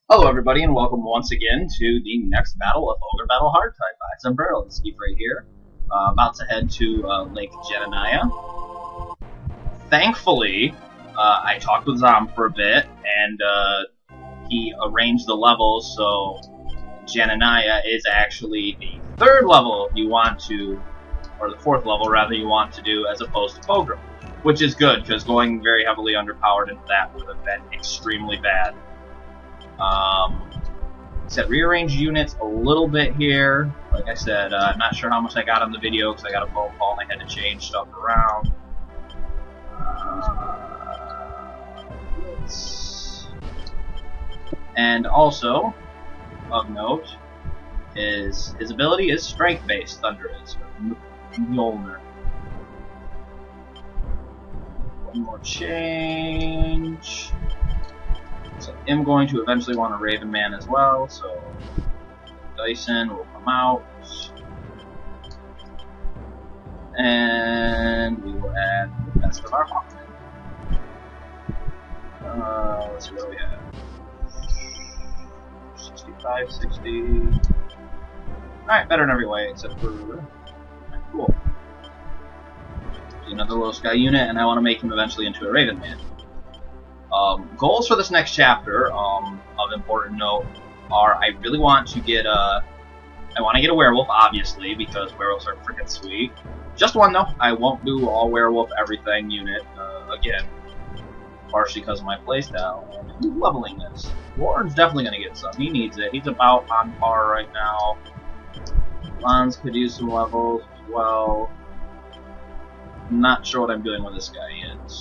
Hello everybody and welcome once again to the next battle of Ogre Battle Hard Type. Zombrero, let's keep right here. About to head to Lake Genania. Thankfully, I talked with Zom for a bit and he arranged the levels so Genania is actually the third level you want to, or the fourth level rather, you want to do as opposed to Ogre. Which is good, because going very heavily underpowered into that would have been extremely bad. Said rearrange units a little bit here. Like I said, I'm not sure how much I got on the video because I got a phone call and I had to change stuff around. And also, of note, his ability is strength-based, Thunder is, Mjolnir. One more change. So I'm going to eventually want a Raven Man as well, so Dyson will come out. And we will add the best of our Hawkmen. Let's see what we have. 65, 60. Alright, better in every way except for... Right, cool. Another low sky unit, and I want to make him eventually into a Raven Man. Goals for this next chapter, of important note, are I really want to get I want to get a werewolf, obviously, because werewolves are freaking sweet. Just one, though. I won't do all werewolf everything unit, again, partially because of my playstyle. Who's leveling this? Warren's definitely going to get some. He needs it. He's about on par right now. Lons could use some levels as well. I'm not sure what I'm doing with this guy yet.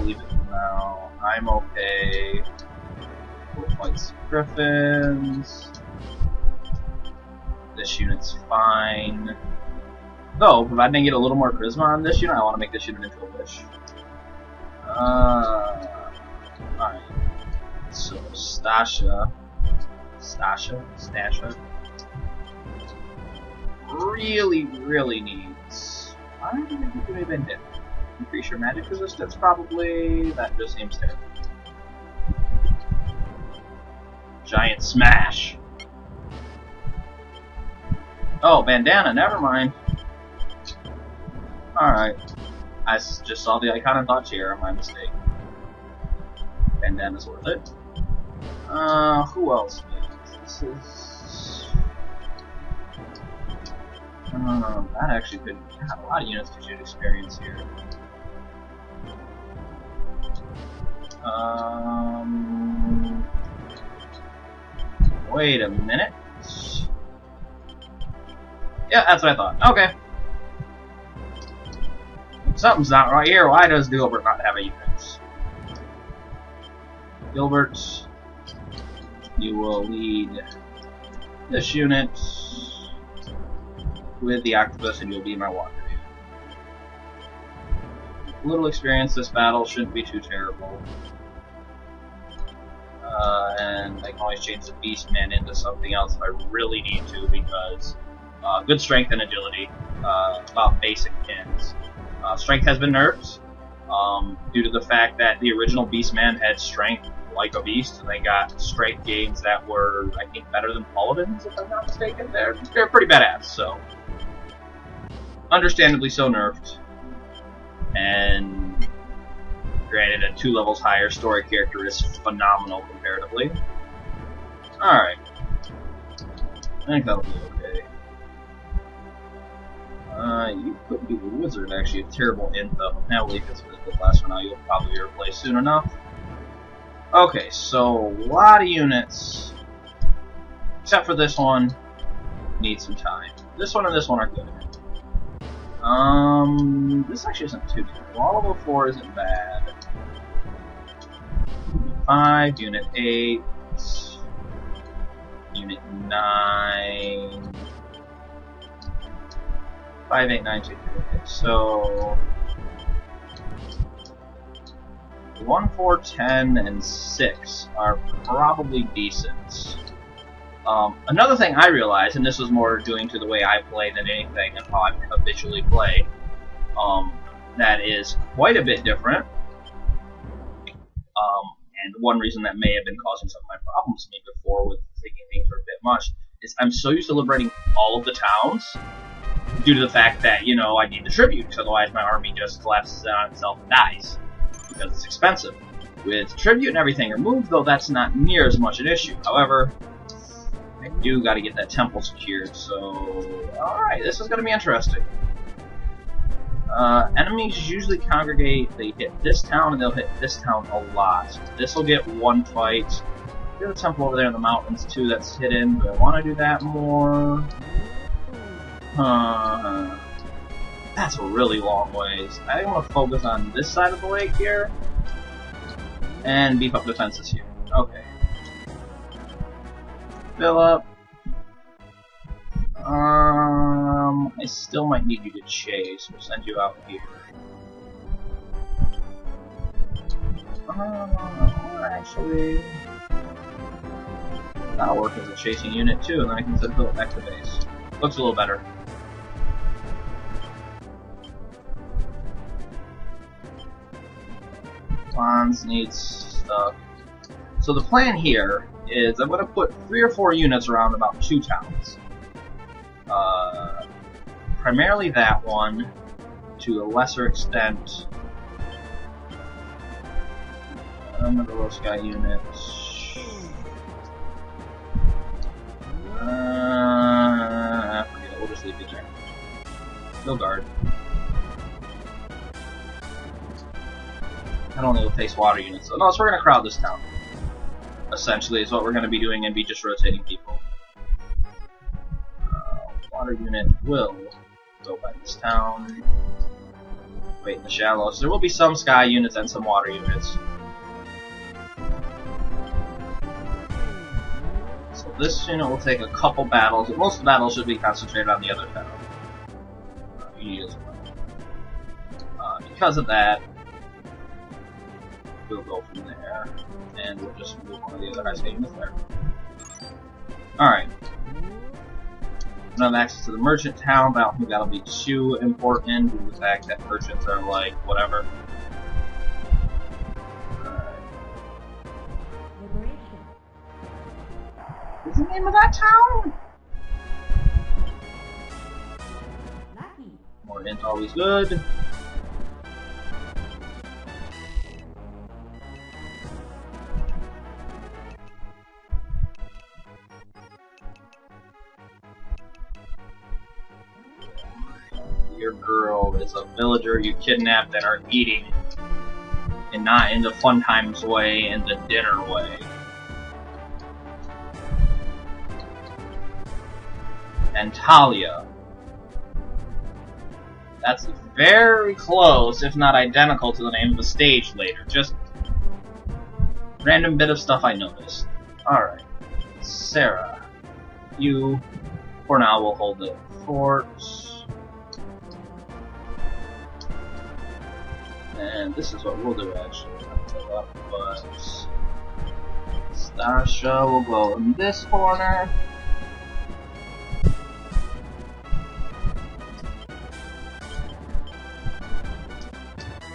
Leave it for now. I'm okay. We'll fight some griffins. This unit's fine. Though, provided I get a little more charisma on this unit, I want to make this unit into a witch. Alright. So, Stasha. Really needs... Why do they give me Vendetta? Increase your magic resistance, probably. That just seems terrible. Giant Smash. Oh, Bandana, never mind. Alright. I just saw the icon and thought cheer, my mistake. Bandana's worth it. Who else? This is... that actually could have a lot of units to shoot experience here. Wait a minute. Yeah, that's what I thought. Okay. Something's not right here. Why does Gilbert not have a unit? Gilbert, you will lead this unit with the octopus and you'll be my water. Little experience this battle shouldn't be too terrible. And I can always change the Beastman into something else if I really need to, because good strength and agility, about basic pins. Strength has been nerfed due to the fact that the original Beastman had strength like a beast, and they got strength gains that were, I think, better than Paladins, if I'm not mistaken. They're pretty badass, so understandably so nerfed. And granted, at 2 levels higher, story character is phenomenal comparatively. Alright. I think that'll be okay. You could be the wizard, actually. A terrible int, though. Now leave this physical class for now. You'll probably be replaced soon enough. Okay, so a lot of units. Except for this one. Need some time. This one and this one are good. This actually isn't too terrible. All level 4 isn't bad. 5, Unit 8, Unit 9, 5, 8, 9, 2, 3. Okay, so 1, 4, 10, and 6 are probably decent. Another thing I realized, and this was more doing to the way I play than anything and how I habitually play, that is quite a bit different, And one reason that may have been causing some of my problems to me before with thinking things were a bit much is I'm so used to liberating all of the towns due to the fact that, you know, I need the tribute, because otherwise my army just collapses on itself and dies, because it's expensive. With tribute and everything removed, though, that's not near as much an issue. However, I do gotta get that temple secured, so... Alright, this is gonna be interesting. Enemies usually congregate, they hit this town and they'll hit this town a lot. This will get one fight. There's a temple over there in the mountains too that's hidden. Do I want to do that more? That's a really long ways. I think I'm going to focus on this side of the lake here. And beef up defenses here. Okay. Fill up. I still might need you to chase. We'll send you out here. Actually, that'll work as a chasing unit too, and then I can send it back to base. Looks a little better. Wands needs stuff. So the plan here is I'm going to put 3 or 4 units around about 2 towns. Primarily that one, to a lesser extent, another low sky unit. Forget it, we'll just leave it there. No guard. That only will face water units. So no, so we're gonna crowd this town. Essentially, is what we're gonna be doing, and be just rotating people. Water unit will go by this town. Wait in the shallows. There will be some sky units and some water units. So this unit will take a couple battles. Most of the battles should be concentrated on the other town. Because of that, we'll go from there, and we'll just move one of the other high sky units there. Alright. I don't have access to the merchant town, but I don't think that'll be too important due to the fact that merchants are like, whatever. What's the name of that town? More int always good. Your girl is a villager you kidnapped and are eating, and not in the fun times way, in the dinner way. And Talia. That's very close, if not identical, to the name of the stage later. Just random bit of stuff I noticed. Alright. Sarah. You, for now, will hold the fort. And this is what we'll do actually. But Stasha will go in this corner.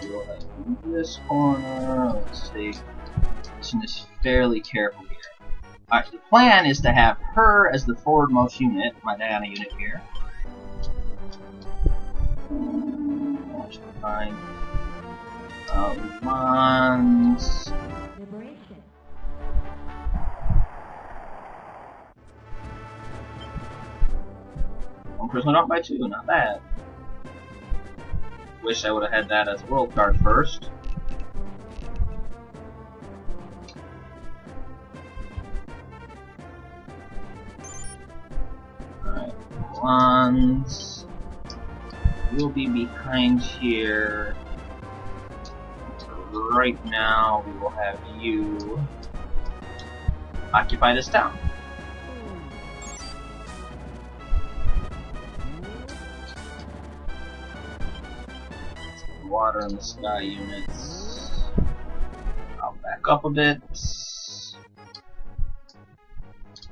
We'll have this corner. Let's see. This one is fairly careful here. Alright, the plan is to have her as the forwardmost unit, my Diana unit here. That should be fine. Wands. One person up by 2, not bad. Wish I would have had that as a world card first. Alright, Wands will be behind here. Right now, we will have you occupy this town. Water and the sky units. I'll back up a bit.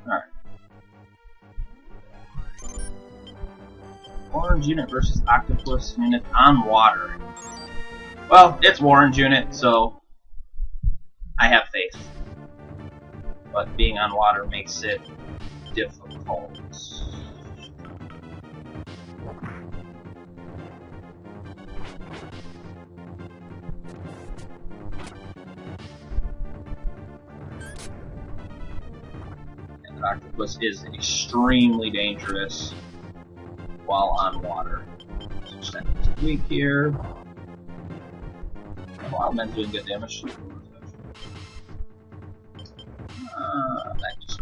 Alright. Orange unit versus octopus unit on water. Well, it's Warren's unit, so I have faith. But being on water makes it difficult. And the octopus is extremely dangerous while on water. Just weak here. Wildman's doing good damage.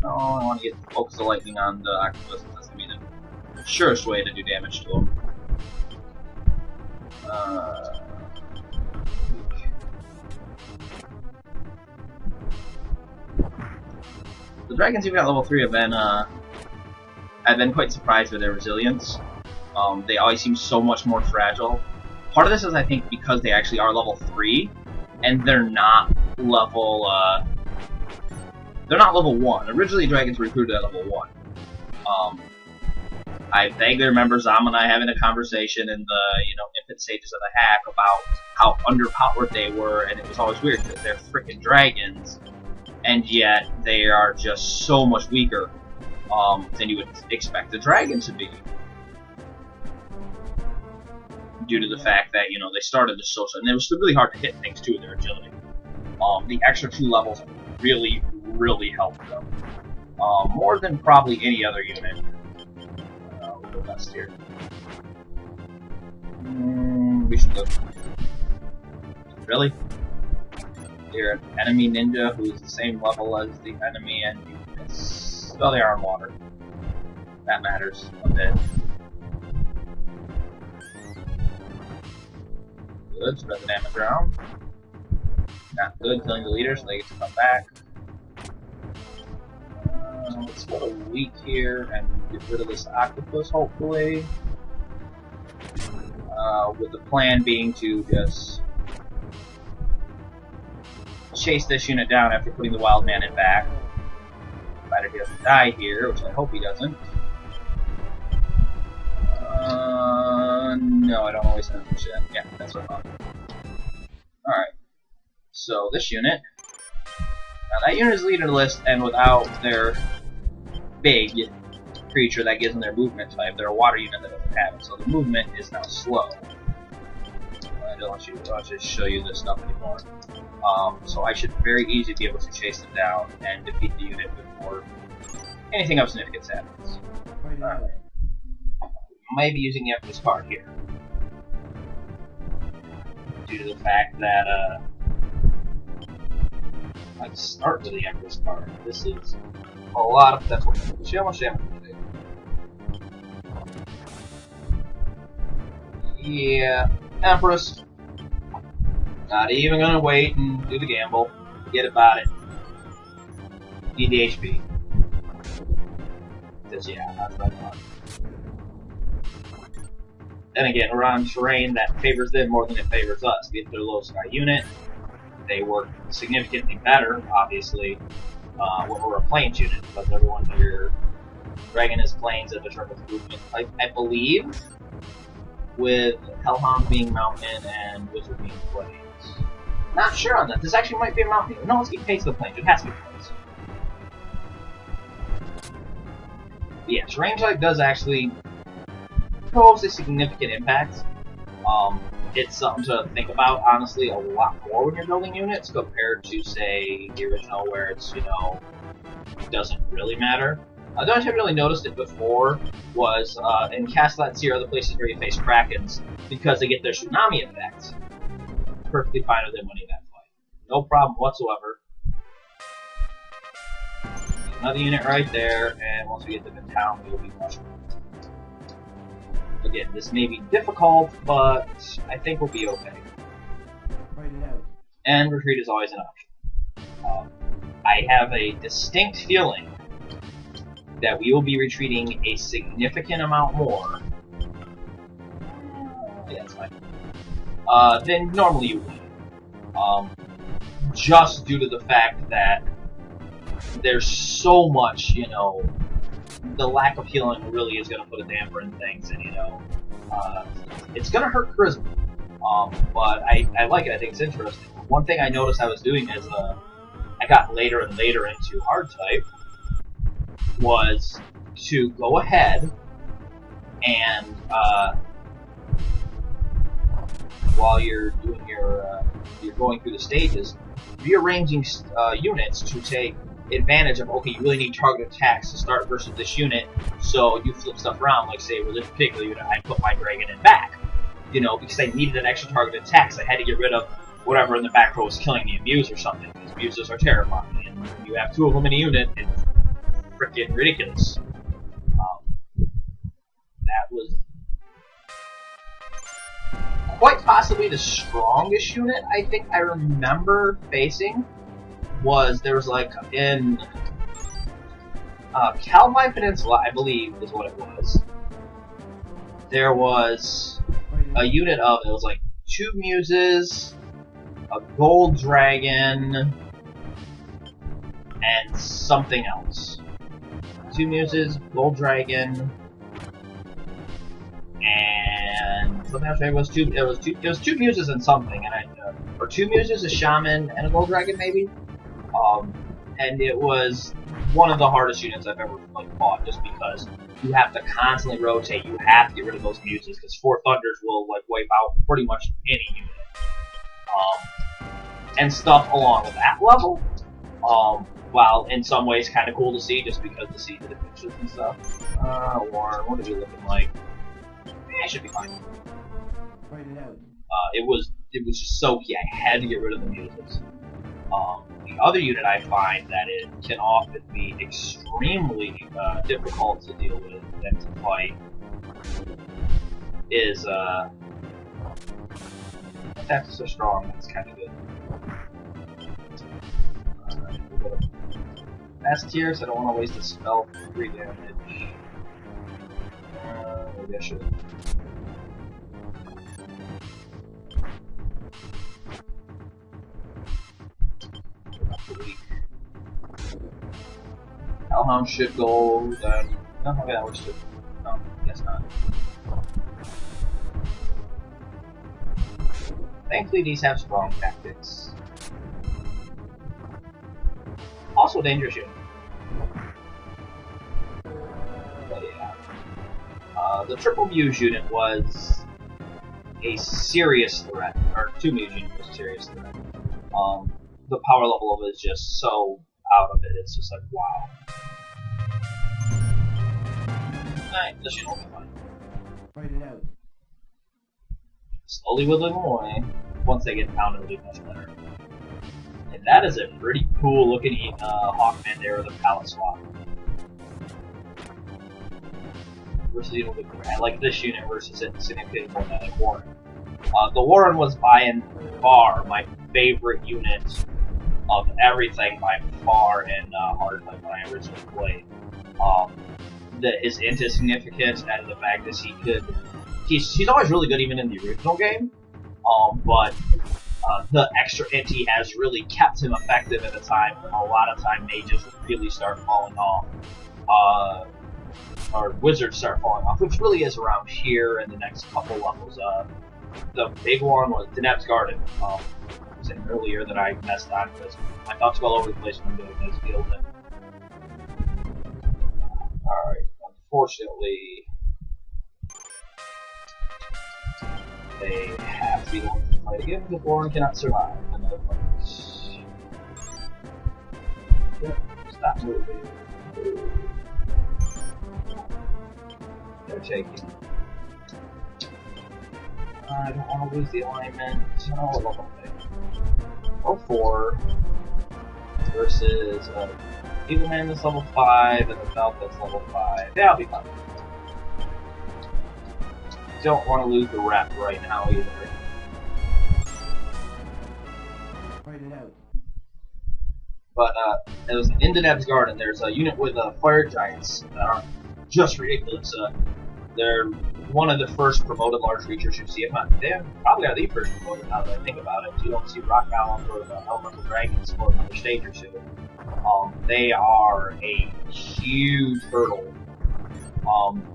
I want to get focus the lightning on the octopus. That's going to be the surest way to do damage to him. The dragons even at level 3 have been, I've been quite surprised with their resilience. They always seem so much more fragile. Part of this is, I think, because they actually are level 3, and they're not level, they're not level 1. Originally, dragons were recruited at level 1. I vaguely remember Zom and I having a conversation in the, infant stages of the hack about how underpowered they were, and it was always weird because they're freaking dragons, and yet they are just so much weaker than you would expect a dragon to be. Due to the fact that, they started the social, and it was really hard to hit things too with their agility. The extra 2 levels really helped them. More than probably any other unit. We'll go best here. We should go. Really? You're an enemy ninja who's the same level as the enemy, and you miss. Well, they are on water. That matters a bit. Good, spread the damage around. Not good, killing the leader so they get to come back. Let's go to weak here and get rid of this octopus, hopefully. With the plan being to just chase this unit down after putting the wild man in back. Provided he doesn't die here, which I hope he doesn't. No, I don't always have shit. Yeah, that's what I thought. Alright. So, this unit. Now, that unit is leader list, and without their big creature that gives them their movement type, they're a water unit that doesn't have it, so the movement is now slow. I don't want to show you this stuff anymore. So I should very easily be able to chase them down and defeat the unit before anything of significance happens. Alright. Might be using the Empress card here. Due to the fact that, I'd start with the Empress card. This is a lot of potential. See how much damage we do. Yeah, Empress. Not even gonna wait and do the gamble. Forget about it. Need the HP. Because, yeah, that's what I want. Then again, we're on terrain that favors them more than it favors us. If they're a low sky unit, they work significantly better, obviously, when we're a plains unit, because everyone here, Dragon is plains and determines movement. I believe, with Hellhound being mountain and Wizard being plains. Not sure on that. This actually might be a mountain. No, let's keep pace of the plains. It has to be plains. Yeah, terrain type does actually pose a significant impact. It's something to think about, honestly, a lot more when you're building units compared to, say, the original where it's, doesn't really matter. The only time I really noticed it before was in Castle at Sea or other places where you face Krakens, because they get their tsunami effect. Perfectly fine with them winning that fight. No problem whatsoever. Another unit right there, and once we get them in town, we will be much more. Again, this may be difficult, but I think we'll be okay. Write it out. And retreat is always an option. I have a distinct feeling that we will be retreating a significant amount more. Yeah, that's fine. Than normally you would. Just due to the fact that there's so much, the lack of healing really is going to put a damper in things, and it's going to hurt charisma. But I like it. I think it's interesting. One thing I noticed I was doing is I got later and later into hard type was to go ahead and while you're doing you're going through the stages, rearranging units to take advantage of, okay, you really need target attacks to start versus this unit, so you flip stuff around, like say with this particular unit, I put my dragon in back, you know, because I needed an extra target attack, so I had to get rid of whatever in the back row was killing the Muse or something, because Muses are terrifying, and when you have 2 of them in a unit, it's freaking ridiculous. That was quite possibly the strongest unit I think I remember facing. There was like in Calvi Peninsula, I believe is what it was. There was a unit of, it was like 2 Muses, a gold dragon, and something else. 2 Muses, gold dragon, and something else. It was two Muses and something, and or 2 Muses, a shaman, and a gold dragon maybe. And it was one of the hardest units I've ever fought, just because you have to constantly rotate. You have to get rid of those Muses, because 4 Thunders will wipe out pretty much any unit. And stuff along with that level. While in some ways kind of cool to see, just because to see the pictures and stuff. Warren, what are you looking like? It should be fine. Write it out. It was just so key. I had to get rid of the Muses. The other unit I find that it can often be extremely difficult to deal with and to fight is attacks so strong. That's kind of good. We'll go to S tier, so I don't want to waste a spell for 3 damage. Maybe I should. Hellhound should go then. No, okay, that works too. No, guess not. Thankfully, these have strong tactics. Also, dangerous unit. But yeah. The triple Muse unit was a serious threat, or 2 Muse unit was a serious threat. The power level of it is just so out of it, it's just like, wow. Alright, this unit will be fine. Write it out. Slowly whittling away. Once they get down, it'll be much better. And that is a pretty cool looking Hawkman there with a palette swap. Versus, you know, I like this unit versus it significantly more than like Warren. The Warren was by and far my favorite unit of everything by far in hard type when I originally played. His int is significant, and the fact that he's always really good even in the original game. But the extra int he has really kept him effective at a time when a lot of time mages really start falling off. Or wizards start falling off, which really is around here in the next couple levels. The big one was Deneb's Garden. I was saying earlier that I messed on because my thoughts go all over the place when I'm doing this deal with it. Alright, unfortunately, they have to be the ones to fight again because Warren cannot survive another fight. Yep, stop moving. They're taking. I don't want to lose the alignment. Oh, level 4 versus Evil Man that's level 5 and the Belt that's level 5. Yeah, I'll be fine. Don't want to lose the rep right now either. Write it out. But it was in Deneb's Garden. There's a unit with fire giants that are just ridiculous. They're one of the first promoted large creatures you see. If not, they probably are the first promoted now that I think about it. You don't see rock golems or elemental dragons for another stage or 2. They are a huge hurdle,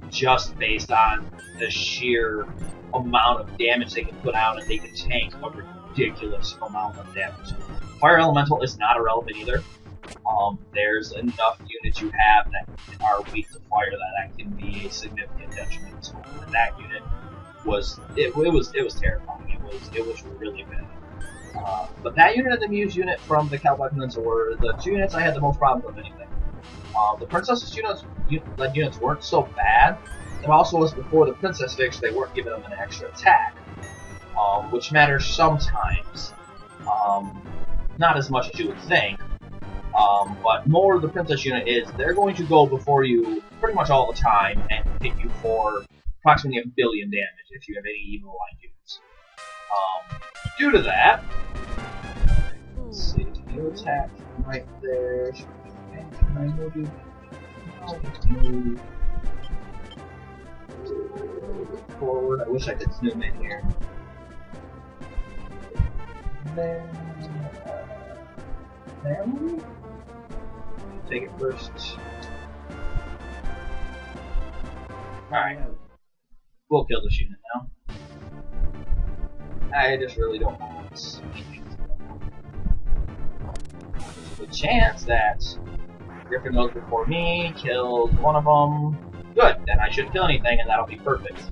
just based on the sheer amount of damage they can put out, and they can tank a ridiculous amount of damage. Fire Elemental is not irrelevant either. There's enough units you have that are weak to fire that can be a significant detriment to them. And that unit was terrifying. It was really bad. But that unit and the Muse unit from the Cowboy Peninsula were the two units I had the most problems with anything. The Princess's units weren't so bad. It also was before the Princess fix, they weren't giving them an extra attack, which matters sometimes. Not as much as you would think. But more of the Princess unit is they're going to go before you pretty much all the time and hit you for approximately 1 billion damage if you have any even aligned units. Due to that, let's see, new attack right there. Can I move forward? I wish I could zoom in here. There. Take it first. Alright. We'll kill this unit now. I just really don't want this. There's a chance that Griffin goes before me, kills one of them. Good, then I shouldn't kill anything and that'll be perfect.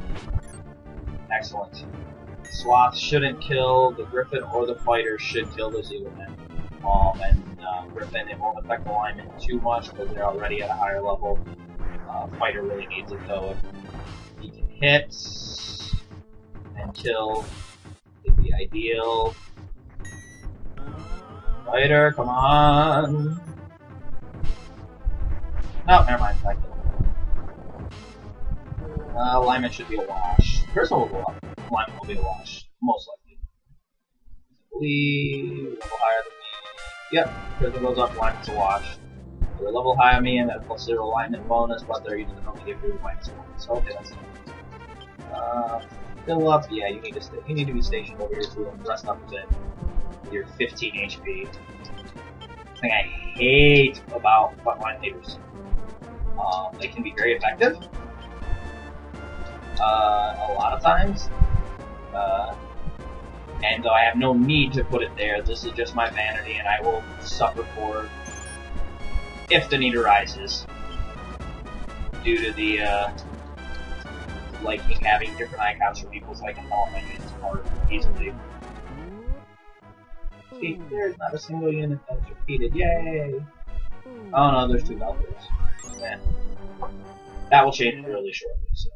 Excellent. Sloth shouldn't kill the Griffin, or the fighter should kill the Zealand. Griffin, it won't affect alignment too much because they're already at a higher level. Fighter really needs it though. If he can hit and kill, it'd be ideal. Fighter, come on! Oh, never mind. I killed him. Alignment should be a wash. First one will go up. Alignment will be a wash, most likely. I believe level higher than me. Yep, Prism goes up, alignment's a wash. They're a level higher than me and that plus 0 alignment bonus, but they're using only give you -1. So okay, that's fine. Fill up, yeah, you need to be stationed over here too, and rest up with it. With your 15 HP. The thing I hate about frontline leaders. They can be very effective. A lot of times. And though I have no need to put it there, this is just my vanity, and I will suffer for it if the need arises. Due to the, liking having different icons for people so I can follow my units more easily. See, there's not a single unit that's repeated, yay! Oh no, there's 2 Valkyries. Man. That will change really shortly, so.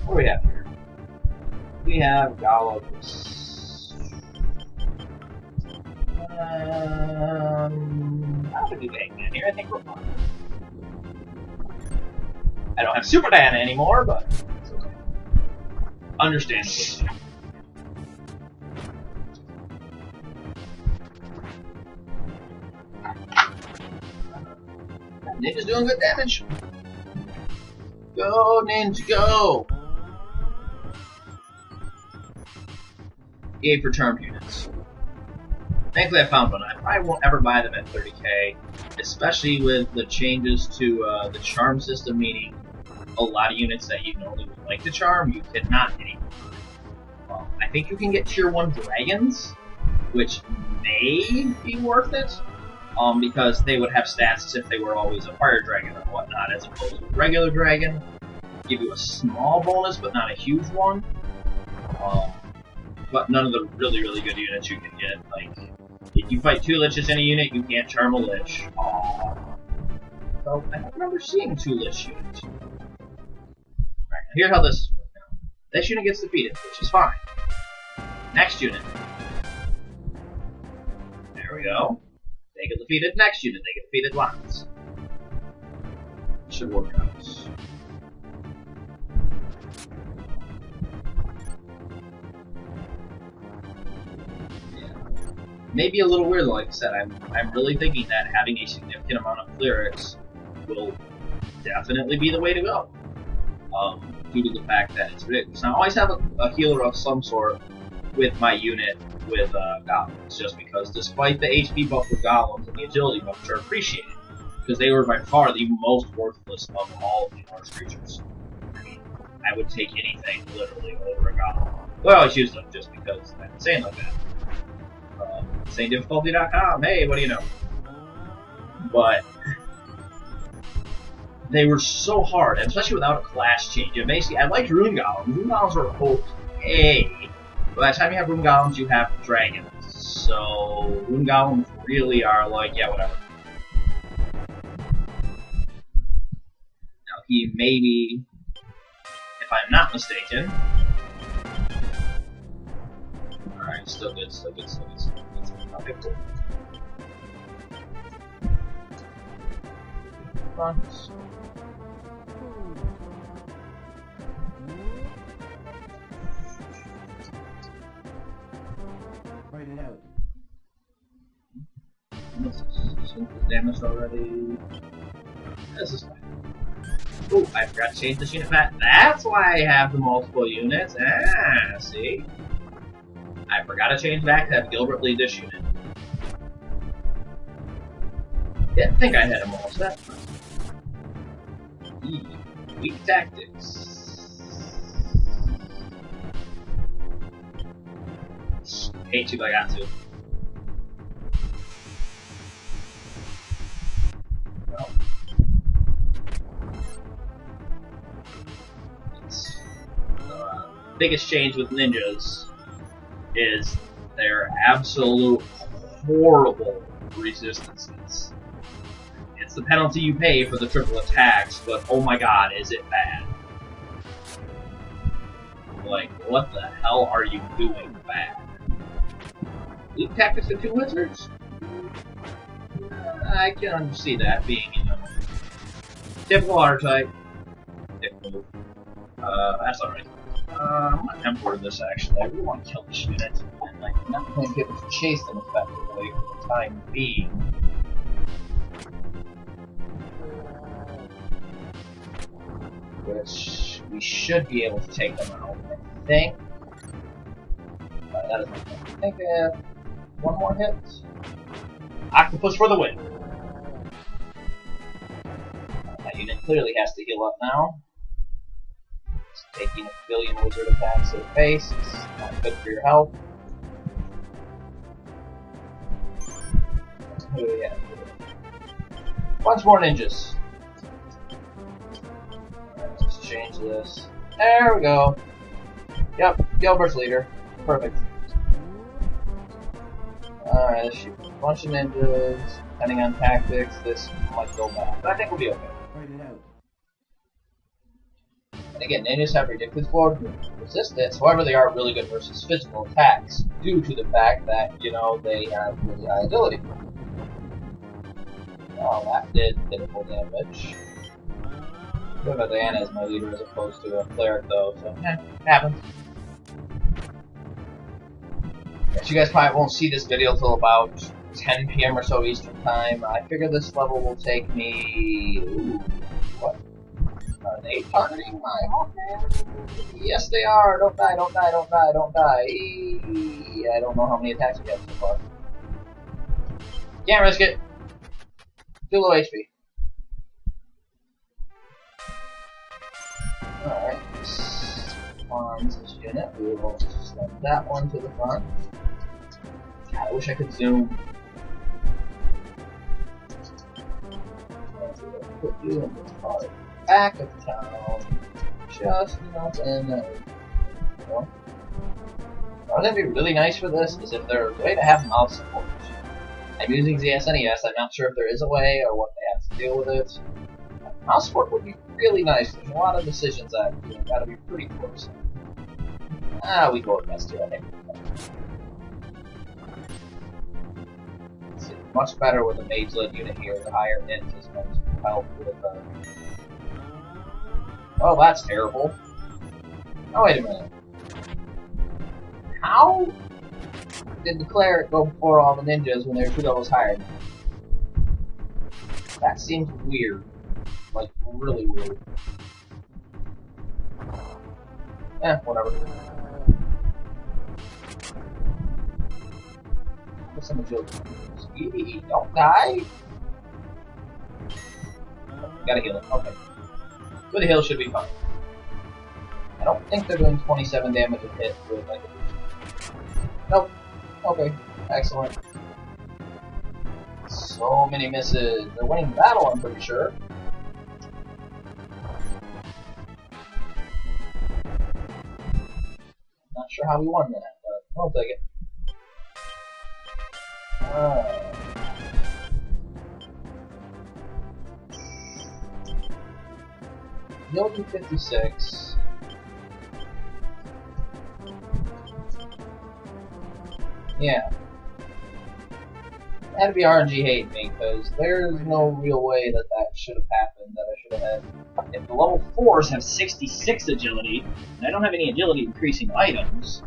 What do we have here? We have Gallows. I don't think we have Eggman here. I think we're fine. I don't have Super Diana anymore, but it's okay. Understandable. Ninja's doing good damage. Go, Ninja, go! EA for term units. Thankfully I found one. I probably won't ever buy them at 30k, especially with the changes to the charm system, meaning a lot of units that you normally would like to charm, you cannot anymore. I think you can get tier 1 dragons, which may be worth it, because they would have stats as if they were always a fire dragon or whatnot, as opposed to a regular dragon. Give you a small bonus, but not a huge one. But none of the really, really good units you can get. Like, if you fight 2 liches in a unit, you can't charm a lich. Aww. So, I don't remember seeing 2 lich units. Alright, here's how this is working out. This unit gets defeated, which is fine. Next unit. There we go. They get defeated. Next unit, they get defeated lots. Should work out. Maybe a little weird, like I said. I'm really thinking that having a significant amount of clerics will definitely be the way to go. Due to the fact that it's ridiculous. Now, I always have a healer of some sort with my unit with goblins, just because despite the HP buff with goblins and the agility buff, which are appreciated, because they were by far the most worthless of all of the Norse creatures. I mean, I would take anything literally over a goblin. Well, I always use them just because I'm insane like that. SaintDifficulty.com. Hey, what do you know? But they were so hard, especially without a class change. And basically, I liked Rune Golems. Rune Golems were okay. By the time you have Rune Golems, you have dragons. So Rune Golems really are like, yeah, whatever. Now he maybe, if I'm not mistaken. Alright, still good, still good, still good, still good. Okay, cool. Front. Write it out. Damage already. This is fine. Ooh, I forgot to change this unit map. That's why I have the multiple units. Ah, see? I forgot to change back to have Gilbert lead this unit. Didn't think I had him all set. Weak tactics. Hate to, but I got to. Well. Biggest change with ninjas is their absolute horrible resistances. It's the penalty you pay for the triple attacks, but oh my god, is it bad. Like, what the hell are you doing bad? Weak tactics to 2 wizards? I can see that being, you know, typical hard type. Typical. That's alright. I'm gonna import this actually. I really want to kill this unit, and I'm not going to be able to chase them effectively for the time being. Which we should be able to take them out, I think. That is my thing. I think one more hit. Octopus for the win. That unit clearly has to heal up now. It's taking a billion wizard attacks to the face. It's not good for your health. Who do we have? Bunch more ninjas. Alright, let's change this. There we go. Yep, Gilbert's leader. Perfect. Alright, let's shoot a bunch of ninjas. Depending on tactics, this might go bad. But I think we'll be okay. Write it out. And again, ninjas have ridiculous forward resistance, however they are really good versus physical attacks, due to the fact that, you know, they have really high agility. Oh, that did pitiful damage. Good about Diana as my leader as opposed to a cleric though, so happens. Guess you guys probably won't see this video till about 10 PM or so Eastern time. I figure this level will take me... Ooh, what? Are they targeting my Hawkman? Yes, they are! Don't die, don't die, don't die, don't die. I don't know how many attacks we have so far. Can't risk it. Too low HP. Alright, spawns this unit. We will send that one to the front. God, I wish I could zoom. Put you in this part. Back of town. Just enough in there. What would be really nice for this is if there's a way to have mouse support. I'm using the SNES, I'm not sure if there is a way or what they have to deal with it. Mouse support would be really nice. There's a lot of decisions that gotta be pretty close. We go with best here, I think. It's much better with a mage-led unit here. The higher hit is going to help with Oh, that's terrible. Oh, wait a minute. How did the cleric go before all the ninjas when they were 2 levels higher? That seems weird. Like, really weird. Whatever. What's some agility? Don't die! Gotta heal him. Okay. Good heal should be fine. I don't think they're doing 27 damage a hit with like a... Nope. Okay. Excellent. So many misses. They're winning the battle, I'm pretty sure. Not sure how we won that, but I'll take it. Yogi 56. Yeah. It had to be RNG hating me, because there's no real way that that should have happened, that I should have had. If the level 4s have 66 agility, and I don't have any agility increasing items,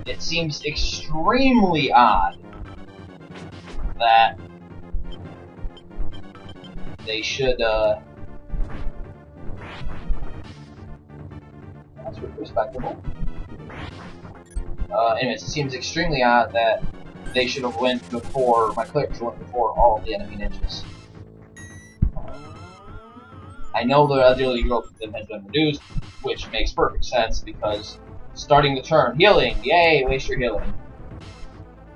it seems extremely odd that they should, that's respectable. Anyways, it seems extremely odd that they should have went before, my clerics went before all of the enemy ninjas. I know the agility growth of them has been reduced, which makes perfect sense because starting the turn, healing, yay, waste your healing,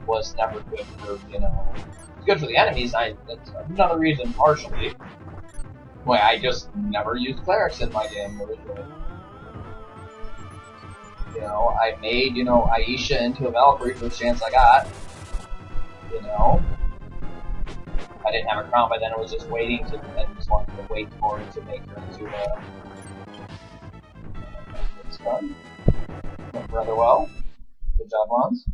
was never good for, you know, it's good for the enemies, that's another reason, partially, why I just never used clerics in my game originally. You know, I made, you know, Aisha into a Valkyrie first chance I got. You know, I didn't have a crown by then. I was just waiting to, and just wanted to wait for it to make her into a. It's fun. Went rather well. Good job, Lons.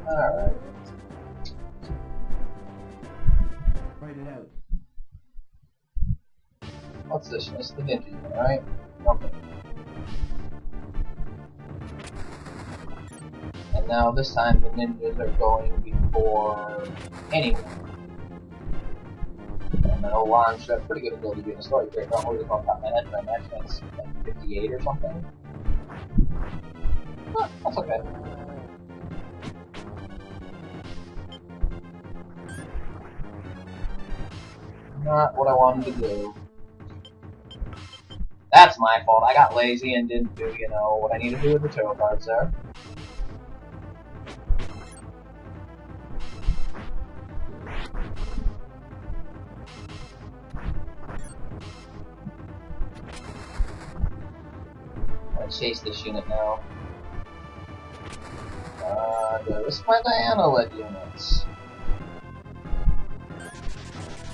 All right. Write it out. What's this? It's the ninja, right? Okay. And now this time the ninjas are going before anyone. And I know Lon should have pretty good ability to be in a story break. I'm worried about top my head, my match makes like 58 or something. Huh, that's okay. Not what I wanted to do. That's my fault. I got lazy and didn't do, you know, what I need to do with the tarot cards there. I chase this unit now. Do I risk my Diana-led units?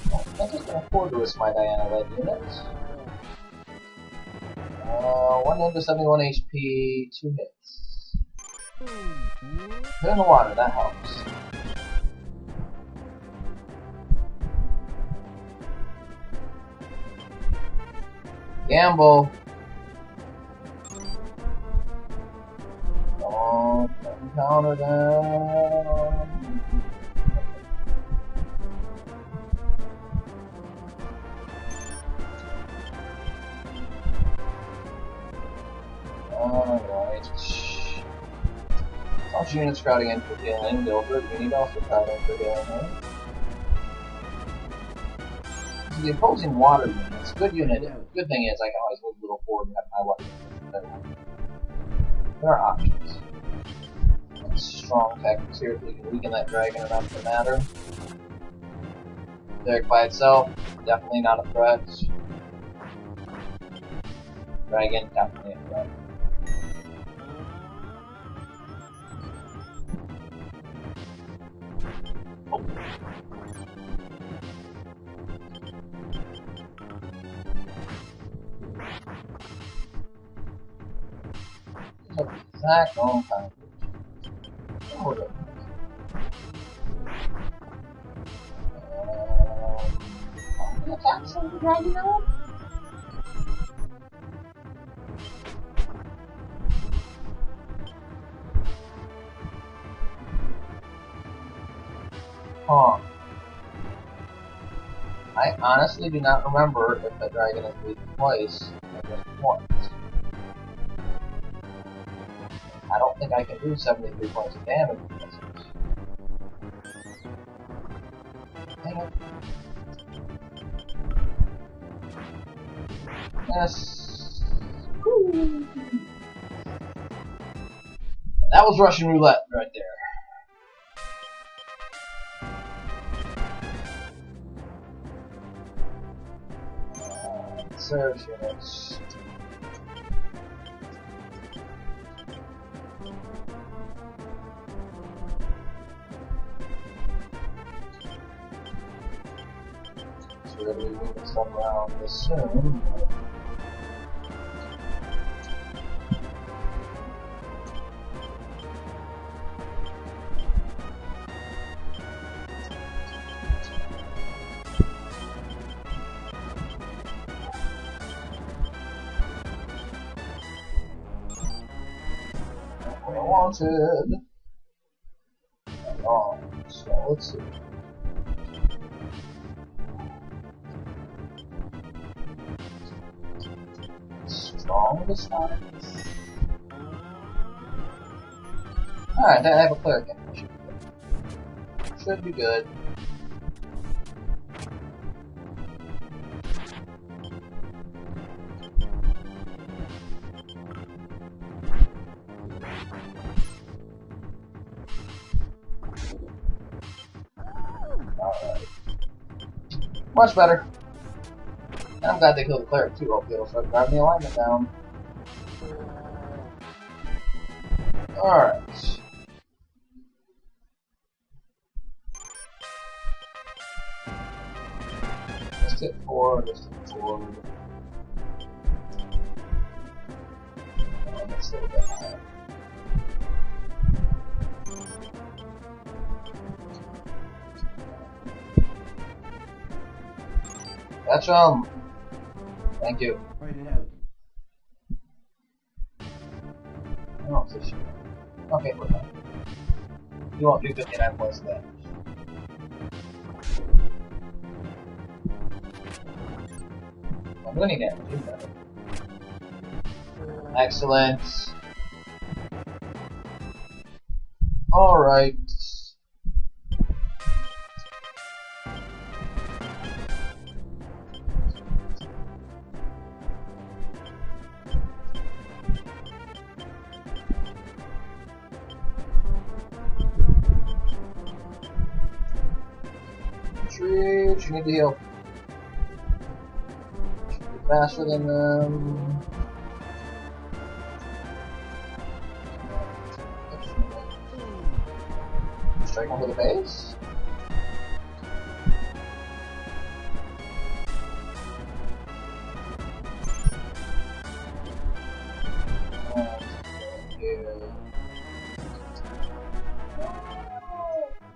I don't think I can afford to risk my Diana-led units. 1 into 71 HP, 2 hits. They're in the water, that helps. Gamble! Don't encounter them. Alright. Bunch of units crowding in for healing. Gilbert, you need also crowd in for healing. This is the opposing water units. Good unit. Good thing is I can always move a little forward and have my weapons. There are options. And strong tactics here if we can weaken that dragon enough to matter. Derek by itself, definitely not a threat. Dragon, definitely a threat. Exact wrong time. Hold up. How many attacks on the dragon now? Huh. I honestly do not remember if the dragon is weak twice or just once. I don't think I can do 73 points of damage with this. Dang it. Yes. Woo. That was Russian roulette right there. Serves units. So we're going to be moving stuff around this soon. What I wanted. Oh, so let's see. Strong this time. Alright, I have a cleric in. Should be good. Alright. Much better. And I'm glad they killed the cleric too. Hopefully it'll start driving the alignment down. Alright. Let's hit 4, let's hit 4. Let's slow that down. Catch 'em! Thank you. Write it out. Oh, it's a shit. Okay, we're fine. You won't do 59 points of damage. Won't do any damage, even better. Excellent. Alright. Retreat, you need to heal. Should be faster than them. Strike one with the base.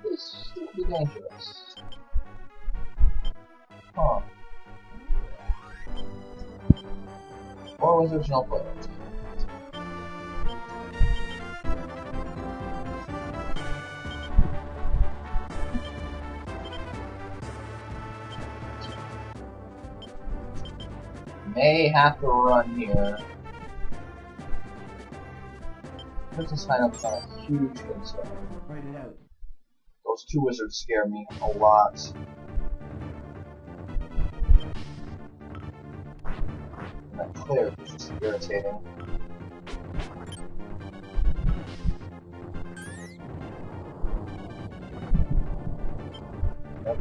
This will be dangerous. Huh. 4 wizards, no players. May have to run here. Princess sign up on a huge concern. Write it out. Those 2 wizards scare me a lot. And that cleric is just irritating. Yep.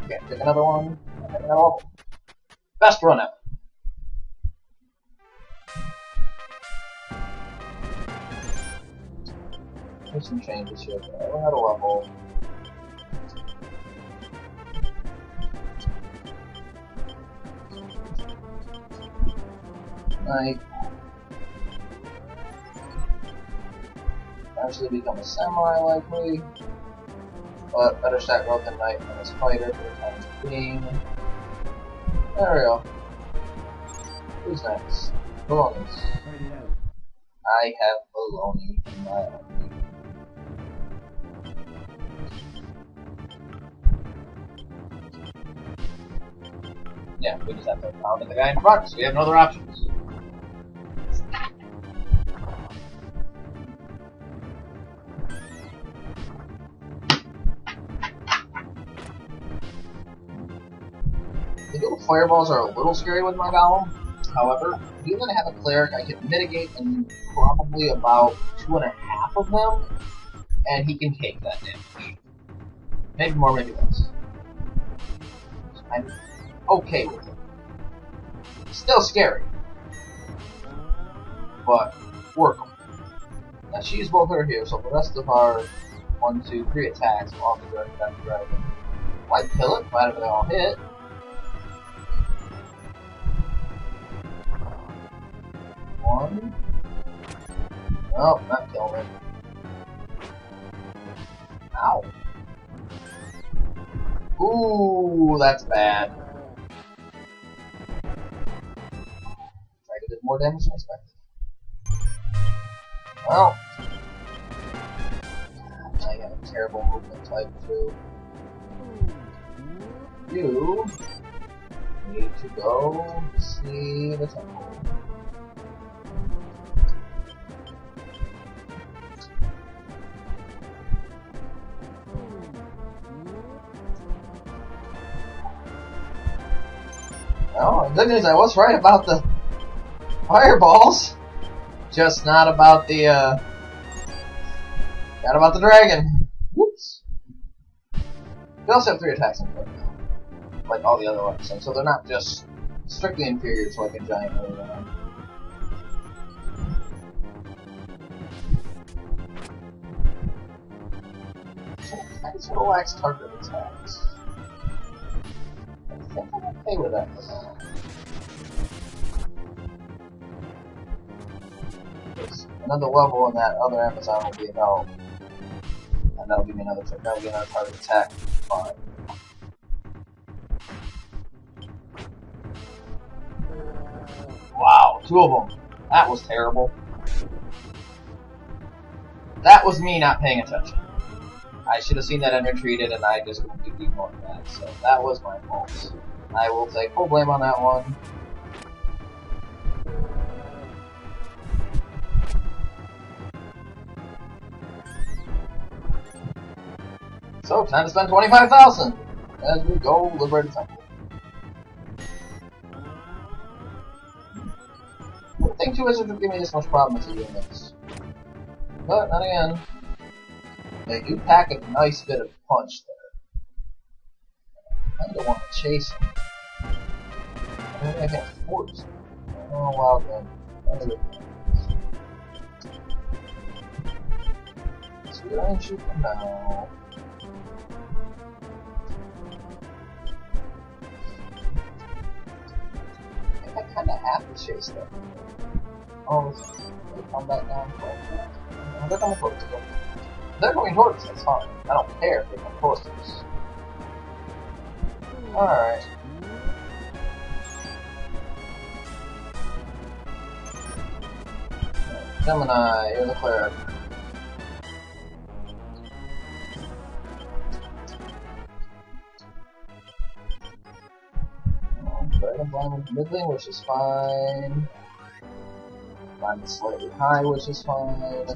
Okay, take another one. No. Best run out. There's some changes here. We're at a level. Knight. Eventually become a samurai likely. But better stat growth than knight than his fighter for the time being. There we go. Who's next? Balonies. Write it out. I have baloney in my army. Yeah, we just have to pound the guy in front, so we have no other options. The little fireballs are a little scary with my golem. however, being that I have a cleric, I can mitigate and probably about 2.5 of them, and he can take that damage. Maybe more, maybe less. I'm okay with it. Still scary, but workable. Now she's both her here, so the rest of our 1, 2, 3 attacks will all be directed at the dragon. Might kill it, provided they all hit. One. Nope, not killing it. Ow. Ooh, that's bad. Dragon did more damage than expected. Well, I got a terrible movement type too. You need to go see the temple. Well, the good news, I was right about the fireballs, just not about the dragon. Whoops. They also have 3 attacks in play now, like all the other weapons, so they're not just strictly inferior to like a giant or whatever. So I just relax target attacks. I think I'm okay with that for now. Another level in that other Amazon will be about, and that'll give me another trick. That'll be another target attack. Fine. Wow, 2 of them. That was terrible. That was me not paying attention. I should have seen that and retreated, and I just completely ignored that. So that was my fault. I will take full blame on that one. So, time to spend 25,000 as we go liberate the temple. I don't think 2 wizards would give me this much problem as doing this. But, not again. They do pack a nice bit of punch there. I don't want to chase him. I don't think I can force him. Oh, well then. That's good. So we're going to shoot for now. I kinda have to chase them. Oh, they come back down. Oh, they're coming towards us. They're coming towards us, that's fine. I don't care if they come close to us. Alright. Gemini, you're the cleric. Dragon Blind middling, which is fine. Blind slightly high, which is fine.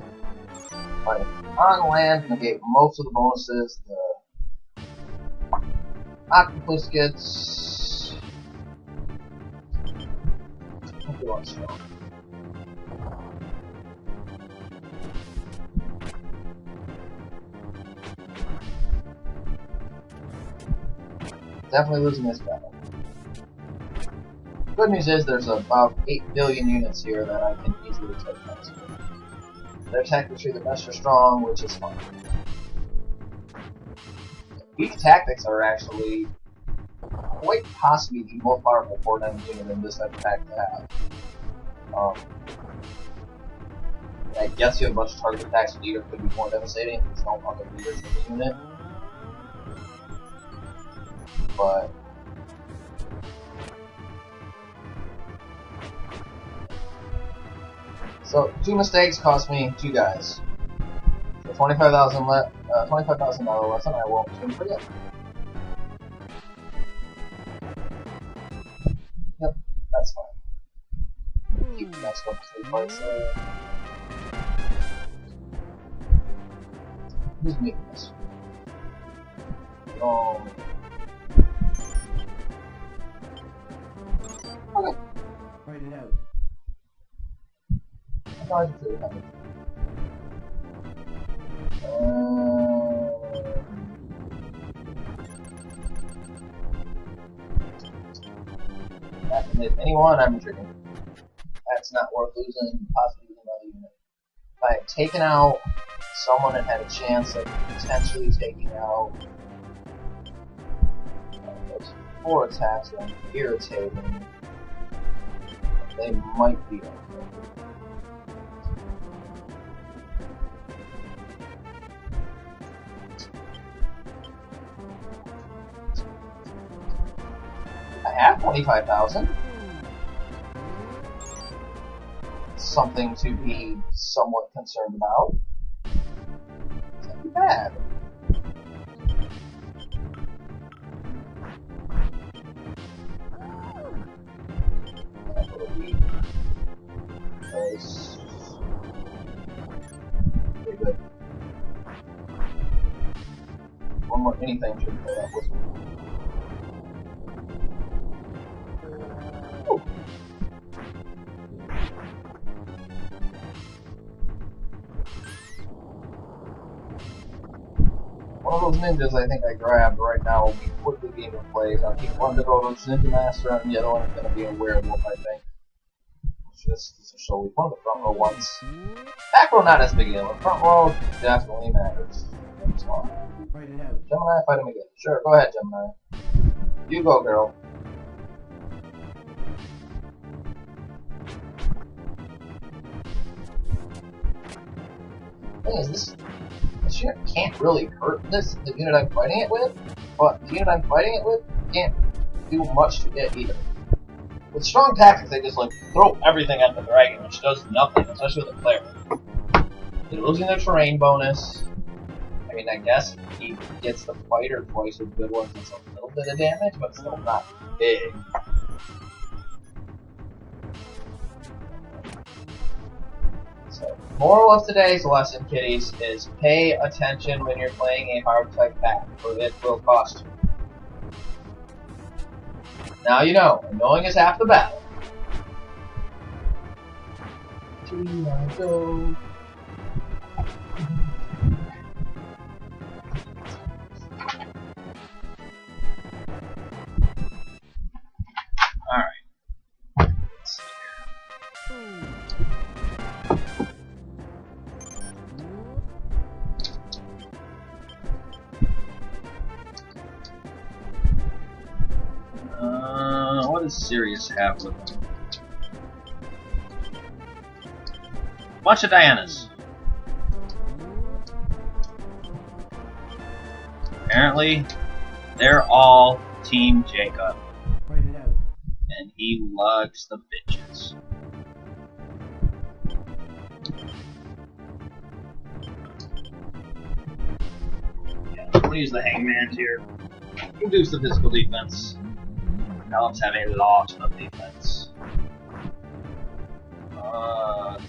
But on land, negate most of the bonuses. The octopus gets. What do you want to show? Definitely losing this battle. Good news is there's about 8 billion units here that I can easily take next to. Their tactics are the best are strong, which is fine. These tactics are actually quite possibly the most powerful 4-9 unit in this type of pack to have. I guess you have a bunch of target attacks with leader could be more devastating. There's no other leaders in the unit. But so 2 mistakes cost me 2 guys. So $25,000 left. $25,000 lesson. I won't soon forget. Yep, that's fine. Keep the next one 3 points there. Who's making this? Okay. Write it out. I thought I should have it. Have to miss anyone, I'm tricking. That's not worth losing, possibly losing another unit. If I had taken out someone that had a chance of potentially taking out those 4 attacks are irritating. They might be okay. I have 25,000. Something to be somewhat concerned about. It's not too bad. Pretty good. One more anything should play that whistle. Ooh. One of those ninjas I think I grabbed right now will be quickly being replaced. I'll keep one to go to Ninja Master and the other one is going to be a werewolf, I think. Just to show me one of the front row ones. Back row not as big a deal. Front row definitely matters. Fight it out. Gemini, fight him again. Sure, go ahead, Gemini. You go, girl. Thing is, this unit can't really hurt the unit I'm fighting it with, but the unit I'm fighting it with can't do much to it either. With strong tactics, they just like throw everything at the dragon, which does nothing, especially with a player. They're losing their terrain bonus. I mean, I guess he gets the fighter twice with good ones. It's a little bit of damage, but still not big. So, moral of today's lesson, kiddies, is pay attention when you're playing a hard type pack, or it will cost you. Now you know, knowing is half the battle. Alright. Let's see here. What does Sirius have with him? Bunch of Dianas. Apparently, they're all Team Jacob. Fight it out. And he loves the bitches. Yeah, I'm gonna use the Hangman here. Reduce the physical defense. Helps have a lot of defense.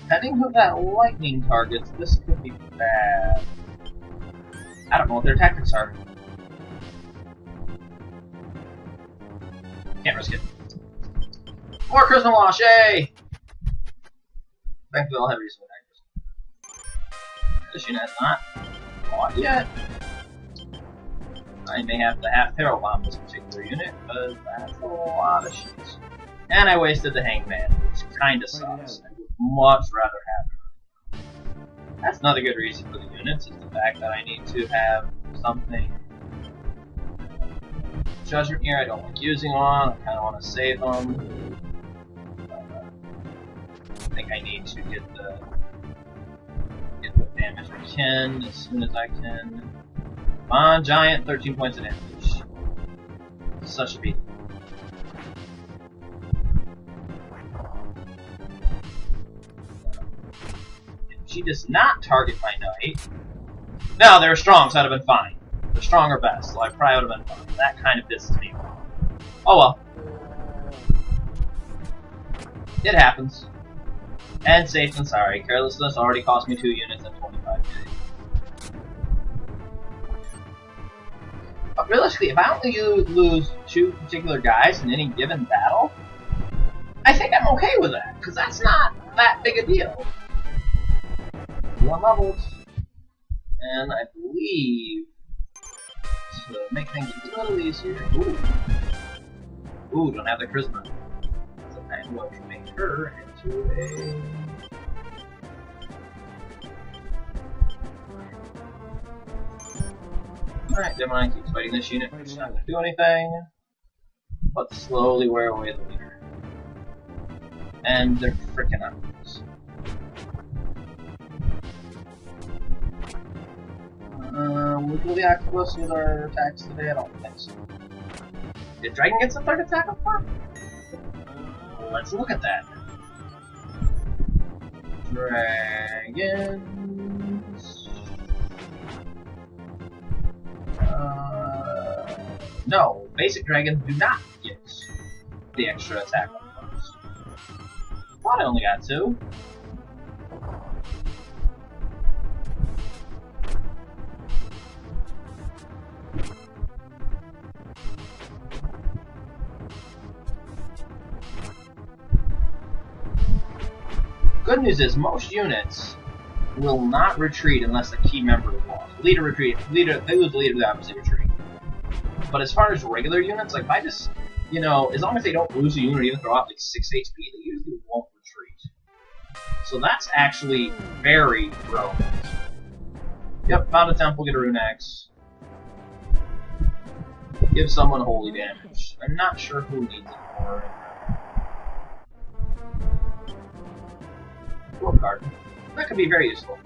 Depending who that lightning targets, this could be bad. I don't know what their tactics are. Can't risk it. More Charisma Wash, yay! Thankfully I'll have reasonable tactics. This unit has not fought yet. I may have to half Terror Bomb this particular unit, because that's a lot of shit. And I wasted the Hangman, which kinda sucks. I would much rather have it. That's another good reason for the units, is the fact that I need to have something. Judgment here, I don't like using on, I kinda want to save them. I think I need to get what damage I can, as soon as I can. Come on, Giant, 13 points of damage. Such a beat. She does not target my knight. No, they're strong, so I'd have been fine. They're strong or best, so I probably would have been fine. That kind of pisses me off. Oh well. It happens. And safe than sorry. Carelessness already cost me 2 units and 25k. But realistically, if I only lose 2 particular guys in any given battle, I think I'm okay with that, because that's not that big a deal. 1 levels. And I believe, to make things a little easier, ooh, don't have the charisma. So I'm going to make her into a... Alright, Gemini keeps fighting this unit, which is not going to do anything, but slowly wear away the leader. And they're freaking obvious. We'll kill the octopus with our attacks today? I don't think so. Did Dragon get the 3rd attack up front? Let's look at that. Dragons. No, basic dragons do not get the extra attack up front. Thought I only got 2. Good news is most units will not retreat unless a key member is lost. Leader retreat. Leader, they lose the leader, they obviously retreat. But as far as regular units, like if I just, you know, as long as they don't lose a unit or even throw out like 6 HP, they usually won't retreat. So that's actually very relevant. Yep, found a temple, get a rune axe. Give someone holy damage. I'm not sure who needs it for. Dwarf card. That could be very useful.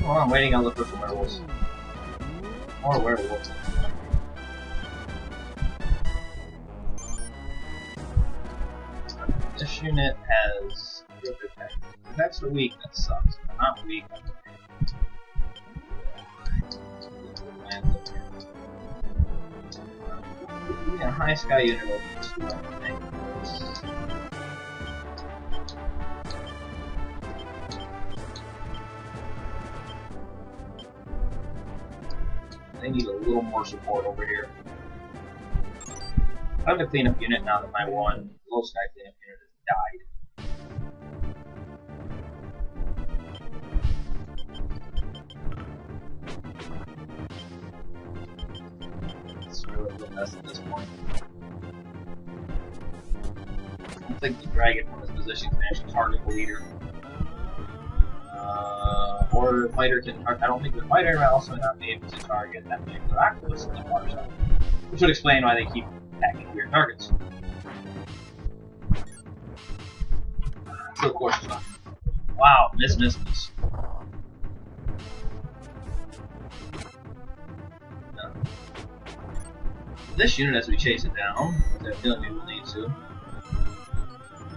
Well, I'm waiting on the first werewolves. More werewolves. This unit has good attack. Attacks are weak, that sucks. If I'm not weak, I'm okay. A high sky unit over 2, I think. They need a little more support over here. I have a cleanup unit now that my one low sky cleanup unit has died. It's really a mess at this point. I don't think the dragon from his position can actually target the leader. Or the fighter can target. I don't think the fighter will also not be able to target that particular octopus in the water side. Which would explain why they keep attacking weird targets. So of course it's not. Wow, miss. No. This unit, as we chase it down, which I feel like we will need to,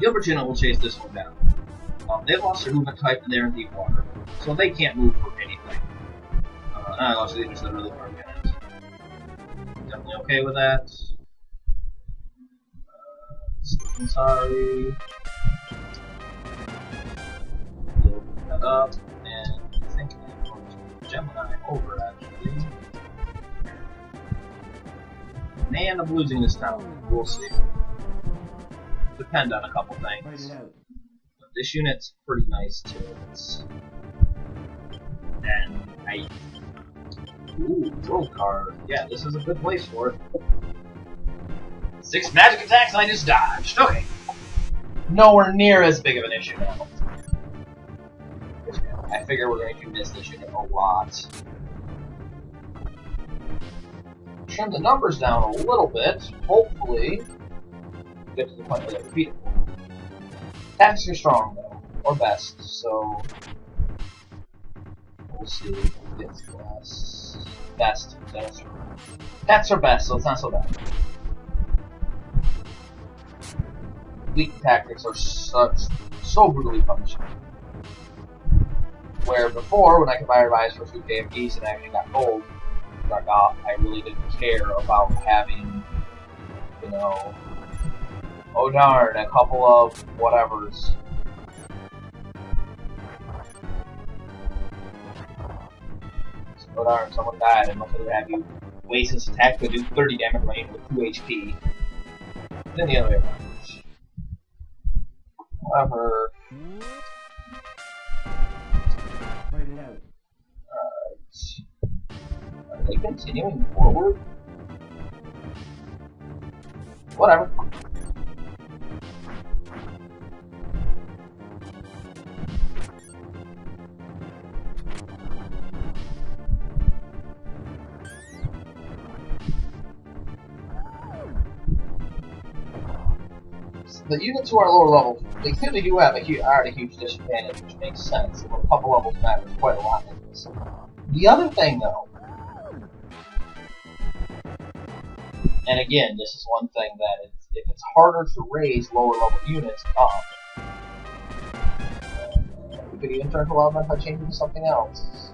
Gilbert unit will chase this one down. They've lost their movement type and they're in deep water, so they can't move for anything. Actually, they're just really far behind. Definitely okay with that. I'm sorry. Load that up, and I think I'm going to Gemini over actually. May end up losing this town. We'll see. Depend on a couple things. But this unit's pretty nice too. And I. Ooh, world card. Yeah, this is a good place for it. 6 magic attacks I just dodged. Okay. Nowhere near as big of an issue now. I figure we're going to miss this unit a lot. Trim the numbers down a little bit. Hopefully, get to the point where they're repeatable. Attacks are strong though, or best, so we'll see if it gets less. Best. Attacks are best, so it's not so bad. Weak tactics are so brutally punishing. Where before, when I could buy revise for 2 KFPs and I actually got gold, I really didn't care about having, you know, Oh darn, a couple of whatevers. Oh darn, someone died and must have you waste this attack to do 30 damage range with 2 HP. Then the other way around. However... Fight it out. Alright. Are they continuing forward? Whatever. The units who are lower level, they clearly do have are at a huge disadvantage, which makes sense. A couple levels matters quite a lot in this. The other thing, though, and again, this is one thing that if it's harder to raise lower level units up, we could even turn to Wildman by changing to something else.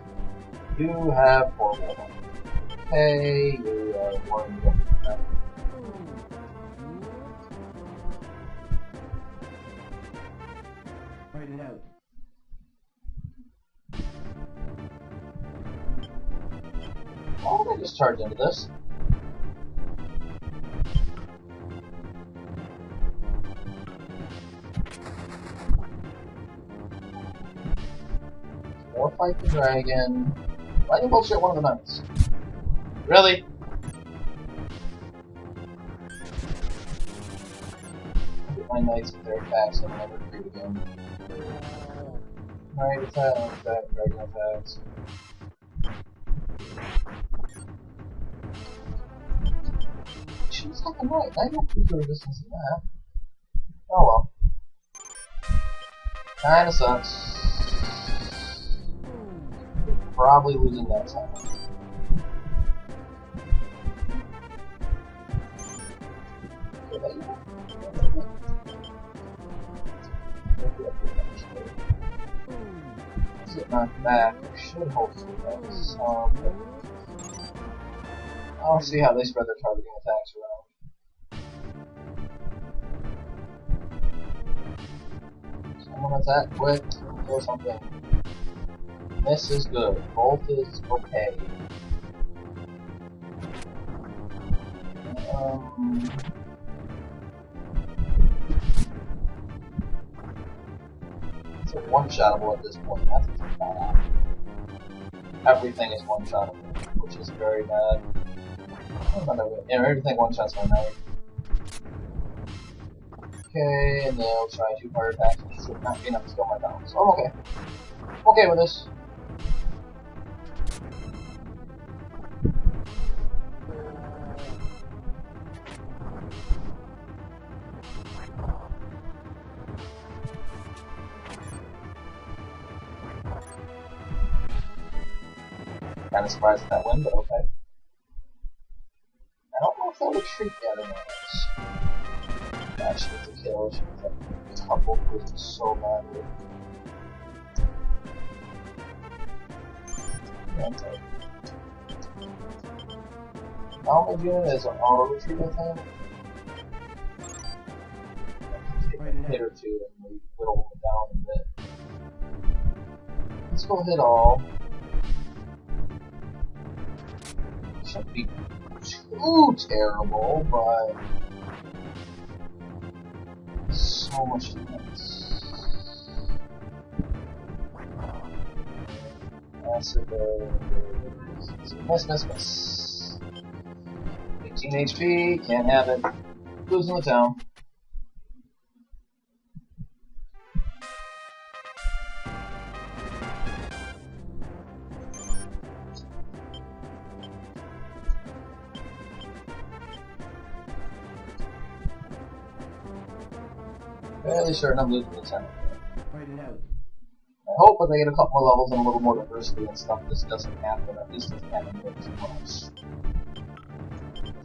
You have horrible health. Hey, you are wonderful. Fight it out. Why don't I just charge into this? Or fight the dragon. Lightning bolts at one of the knights. Really? Get my knights with their attacks and never retreat again. Knight attack, dragon attacks. She's like a knight. I don't do resistance in that. Oh well. Kinda sucks. Probably losing that time. Get knocked back. Should hopefully have some. I'll see how they spread their targeting attacks around. Someone attack quick, kill something. This is good. Bolt is okay. It's a one-shotable at this point. That's bad. Everything is one-shotable, which is very bad. Yeah, everything one-shots my knight. Okay, and they'll try 2 fire attacks, which should not be enough to kill my down. So I'm okay. I'm okay with this. Kind of surprised at that win, but okay. I don't know if they'll retreat yet or not. Gosh, she needs a kill. She needs a couple because it's so badly. Okay. How am I doing is an auto retreat, I think. I can take a hit or two and maybe whittle them down a bit. Let's go hit all. Shouldn't be too terrible, but so much defense. Massive. Miss. 18 HP, can't have it. Losing the town. Fairly certain I'm losing the town. Fight it out. I hope when they get a couple more levels and a little more diversity and stuff, this doesn't happen, or at least doesn't happen near as much.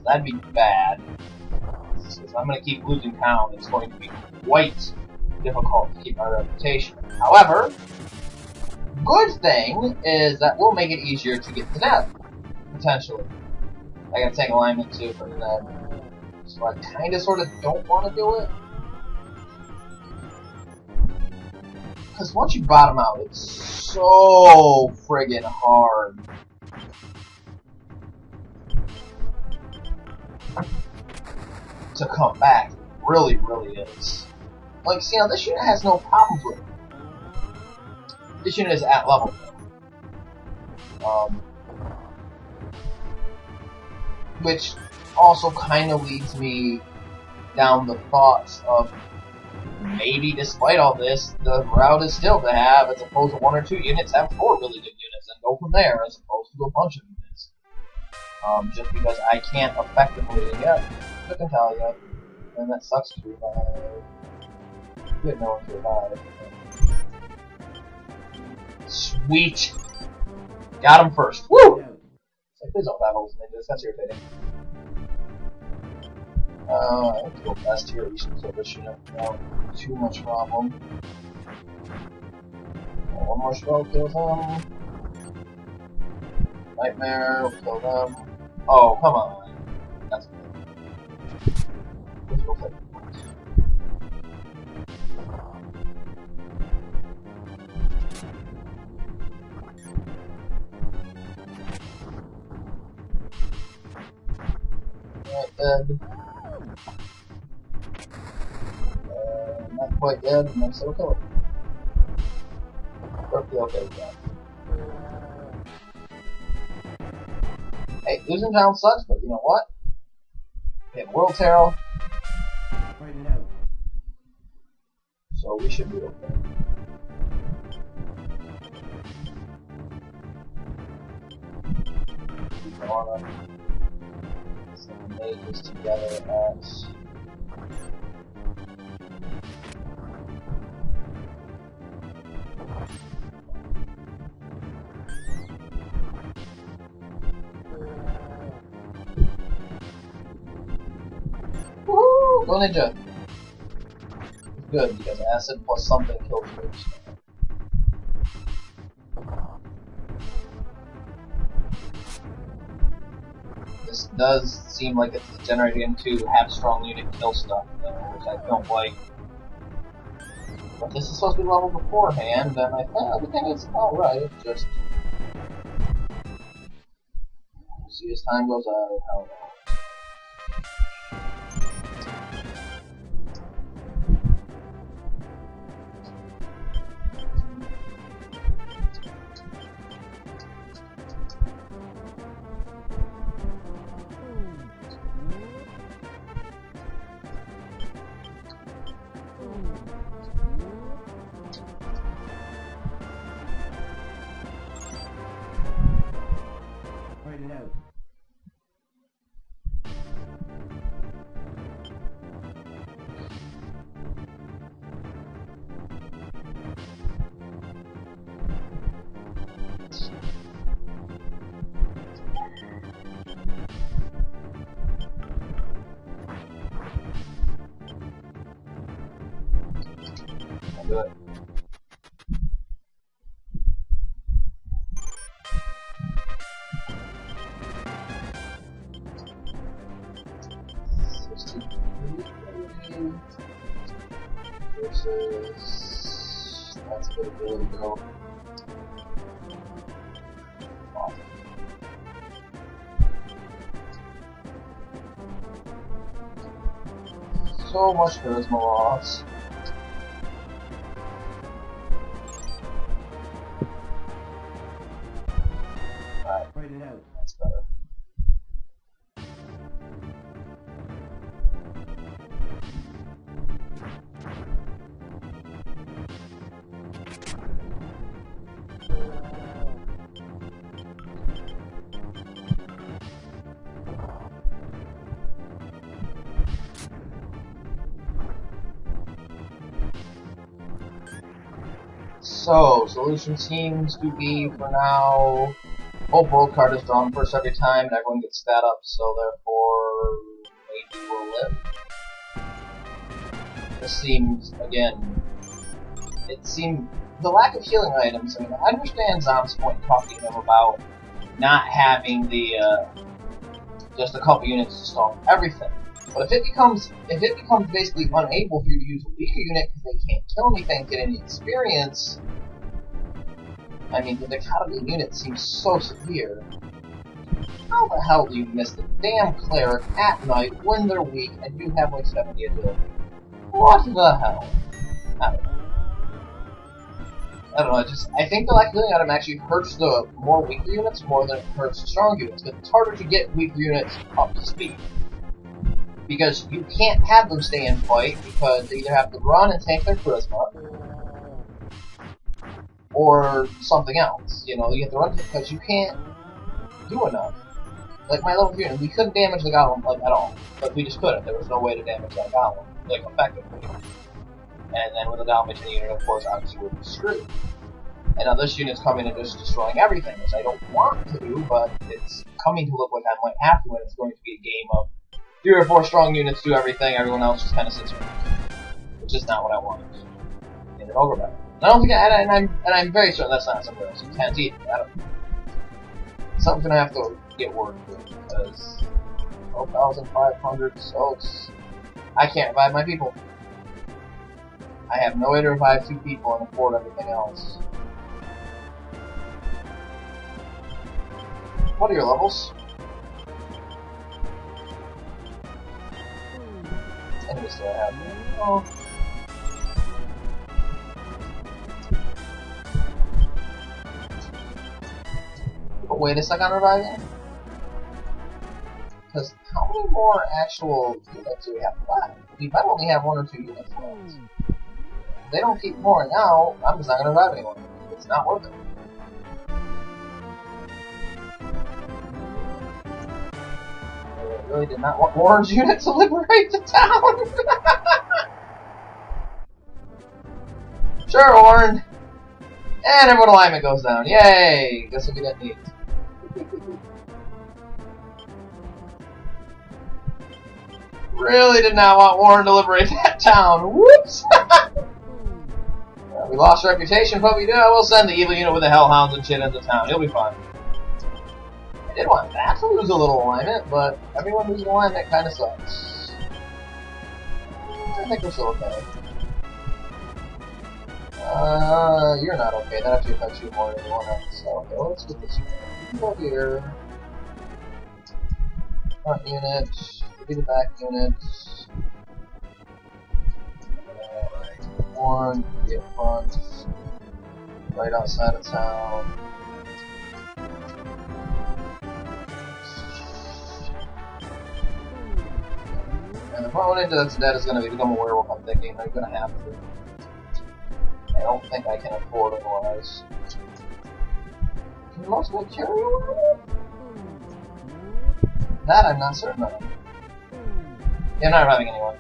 That'd be bad. Because if I'm going to keep losing town, it's going to be quite difficult to keep my reputation. However, good thing is that will make it easier to get to death, potentially. I gotta take alignment too for that. So I kinda sorta don't want to do it. Because once you bottom out, it's so friggin' hard to come back. It really, really is. Like, see, now this unit has no problems with it. This unit is at level. Which also kind of leads me down the thoughts of maybe, despite all this, the route is still to have, as opposed to 1 or 2 units, have 4 really good units and go from there, as opposed to a bunch of units. Just because I can't effectively get the Natalia, and that sucks to revive. You have no one to revive. Sweet! Got him first. Woo! It's like, please don't battle those ninjas, that's irritating. I have to go fast here, you should kill this unit without too much problem. One more spell kills them. Nightmare will kill them. Oh, come on. That's good. Let's go play. Dead. Not quite dead, and I'm still kill it. Perfectly okay with that. Hey, losing down sucks, but you know what? We have World Terror, Fight it out. so we should be okay. Keep on up. Some mages together at woohoo! Go ninja! It's good because acid plus something kills you. This does seem like it's generated into have strong unit kill stuff, though, which I don't like. But this is supposed to be leveled beforehand, and I think everything is alright, just see as time goes on how Fight it out. I'll do it. Versus that's good ability to go. Awesome. So much charisma loss. Alright, Fight it out. that's better. So, solution seems to be, for now, hope world card is drawn first every time and everyone gets stat up, so therefore, maybe we'll live. This seems, again, it seemed, the lack of healing items, I mean, I understand Zom's point talking to them about not having the, just a couple units to stall everything. But if it becomes basically unable for you to use a weaker unit because they can't kill anything, get any experience, I mean, the dichotomy unit seems so severe. How the hell do you miss the damn cleric at night when they're weak and you have like 70 agility? What the hell? I don't know, I think the lack of healing item actually hurts the more weaker units more than it hurts the strong units, because it's harder to get weaker units up to speed. Because you can't have them stay in fight, because they either have to run and tank their charisma, or something else. You know, you have to run because you can't do enough. Like my level 3 unit, we couldn't damage the golem like at all. But we just couldn't. There was no way to damage that golem, like effectively. And then with a domination unit, of course, obviously we're screwed. And now this unit's coming and just destroying everything, which I don't want to do, but it's coming to look like I might have to, and it's going to be a game of 3 or 4 strong units do everything, everyone else just kind of sits around. Which is not what I wanted in an Ogre Battle. I don't think, and I'm very certain that's not something else intends either. I don't know. Something's gonna have to get worked with, because 12,500 soaks. I can't revive my people. I have no way to revive 2 people and afford everything else. What are your levels? Enemies do I have? Oh. But wait a second on reviving? Because how many more actual units do we have left? We might only have 1 or 2 units left. If they don't keep pouring out, I'm just not going to revive anyone. It's not worth it. I really did not want Warren's unit to liberate the town! Sure, Warren! And everyone alignment goes down. Yay! Guess what we didn't need. Really did not want Warren to liberate that town. Whoops! We lost reputation, but we do. I will send the evil unit with the hellhounds and shit into town. He'll be fine. I did want that to lose a little alignment, but everyone losing alignment kind of sucks. I think we're still okay. You're not okay. That actually affects you more than anyone else. So, okay, let's get this unit. You can go here. Front unit. Be the back unit. One, be up front. Right outside of town. And the front unit that's dead is going to become a werewolf, I'm thinking. They're going to have to. I don't think I can afford otherwise. Can most of it carry a werewolf? That I'm not certain of. Yeah, I'm not reviving anyone.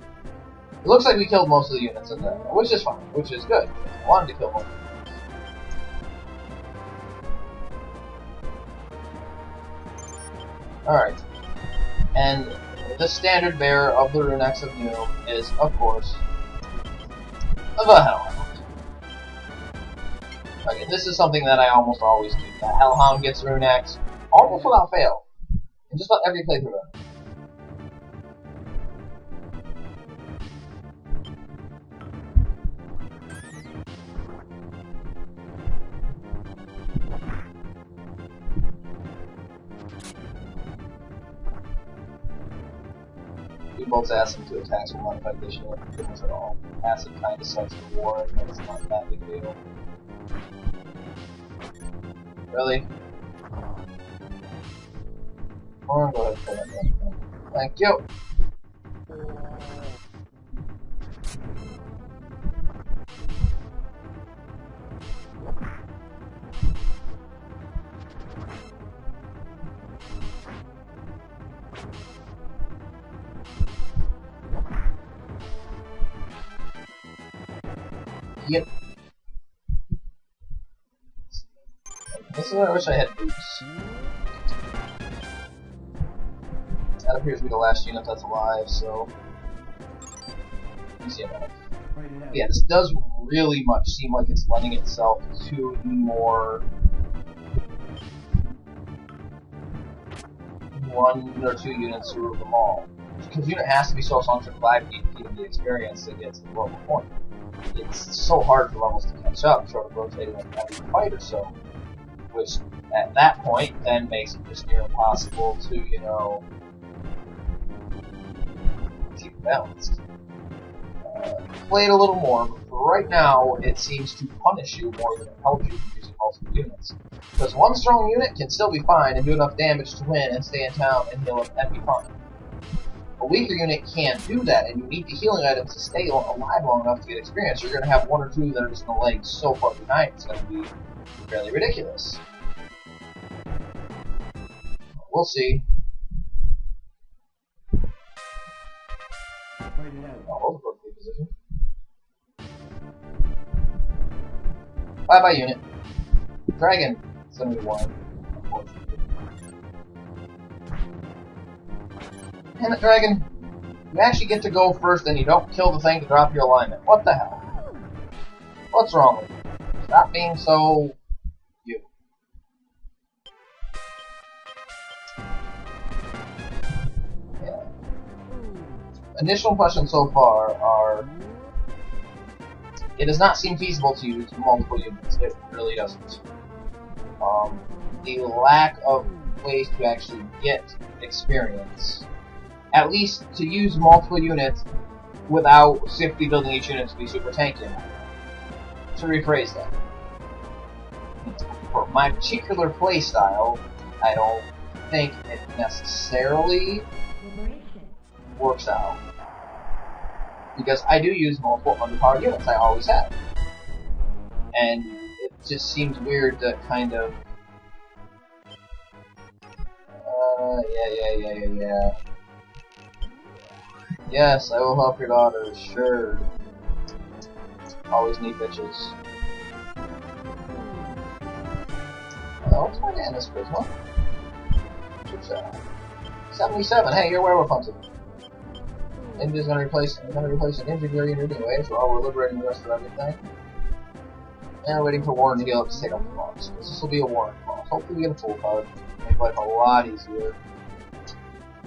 It looks like we killed most of the units in there, which is fine, which is good. I wanted to kill most of the units. Alright. And the standard bearer of the Rune Axe of Doom is, of course, the Hellhound. Okay, this is something that I almost always do. The Hellhound gets Rune Axe almost without fail. And just about every playthrough run. We both acid to attacks will not affect this unit pretty much at all. Acid kind of sucks for war, but it's not that big a deal. Really? Or go ahead and kill that thing. Thank you! Yep. This is where I wish I had boots. That appears to be the last unit that's alive, so... You see enough. Yeah, this does really much seem like it's lending itself to the more... 1 or 2 units to rule them all. Which because unit has to be so assumption 5 to keep the experience to get to the level point. It's so hard for levels to catch up, sort of rotating like every fight or so. Which, at that point, then makes it just near impossible to, you know, keep it balanced. Play it a little more, but for right now, it seems to punish you more than it helps you from using multiple units. Because one strong unit can still be fine and do enough damage to win and stay in town and heal up and be fine. A weaker unit can't do that, and you need the healing items to stay alive long enough to get experience. You're going to have one or two that are just going to lag so far behind, it's going to be fairly ridiculous. We'll see. Oh, perfectly positioned. Bye-bye, unit. Dragon. 71. Unfortunately. Damn it, Dragon. You actually get to go first and you don't kill the thing to drop your alignment. What the hell? What's wrong with you? Stop being so... you. Yeah. Initial impressions so far are... it does not seem feasible to use multiple units. It really doesn't. The lack of ways to actually get experience, at least to use multiple units without simply building each unit to be super tanky. To rephrase that, for my particular playstyle, I don't think it necessarily works out. Because I do use multiple underpowered units, I always have. And it just seems weird to kind of... yeah. Yes, I will help your daughter, sure. Always need bitches. What's my Nana's charisma? 77, hey, you're werewolf hunting. Ninja's gonna replace an ninja unit anyway, so we're liberating the rest of everything. And we're waiting for Warren to heal up to take up the boss. This will be a Warren boss. Hopefully we get a full card. Make life a lot easier.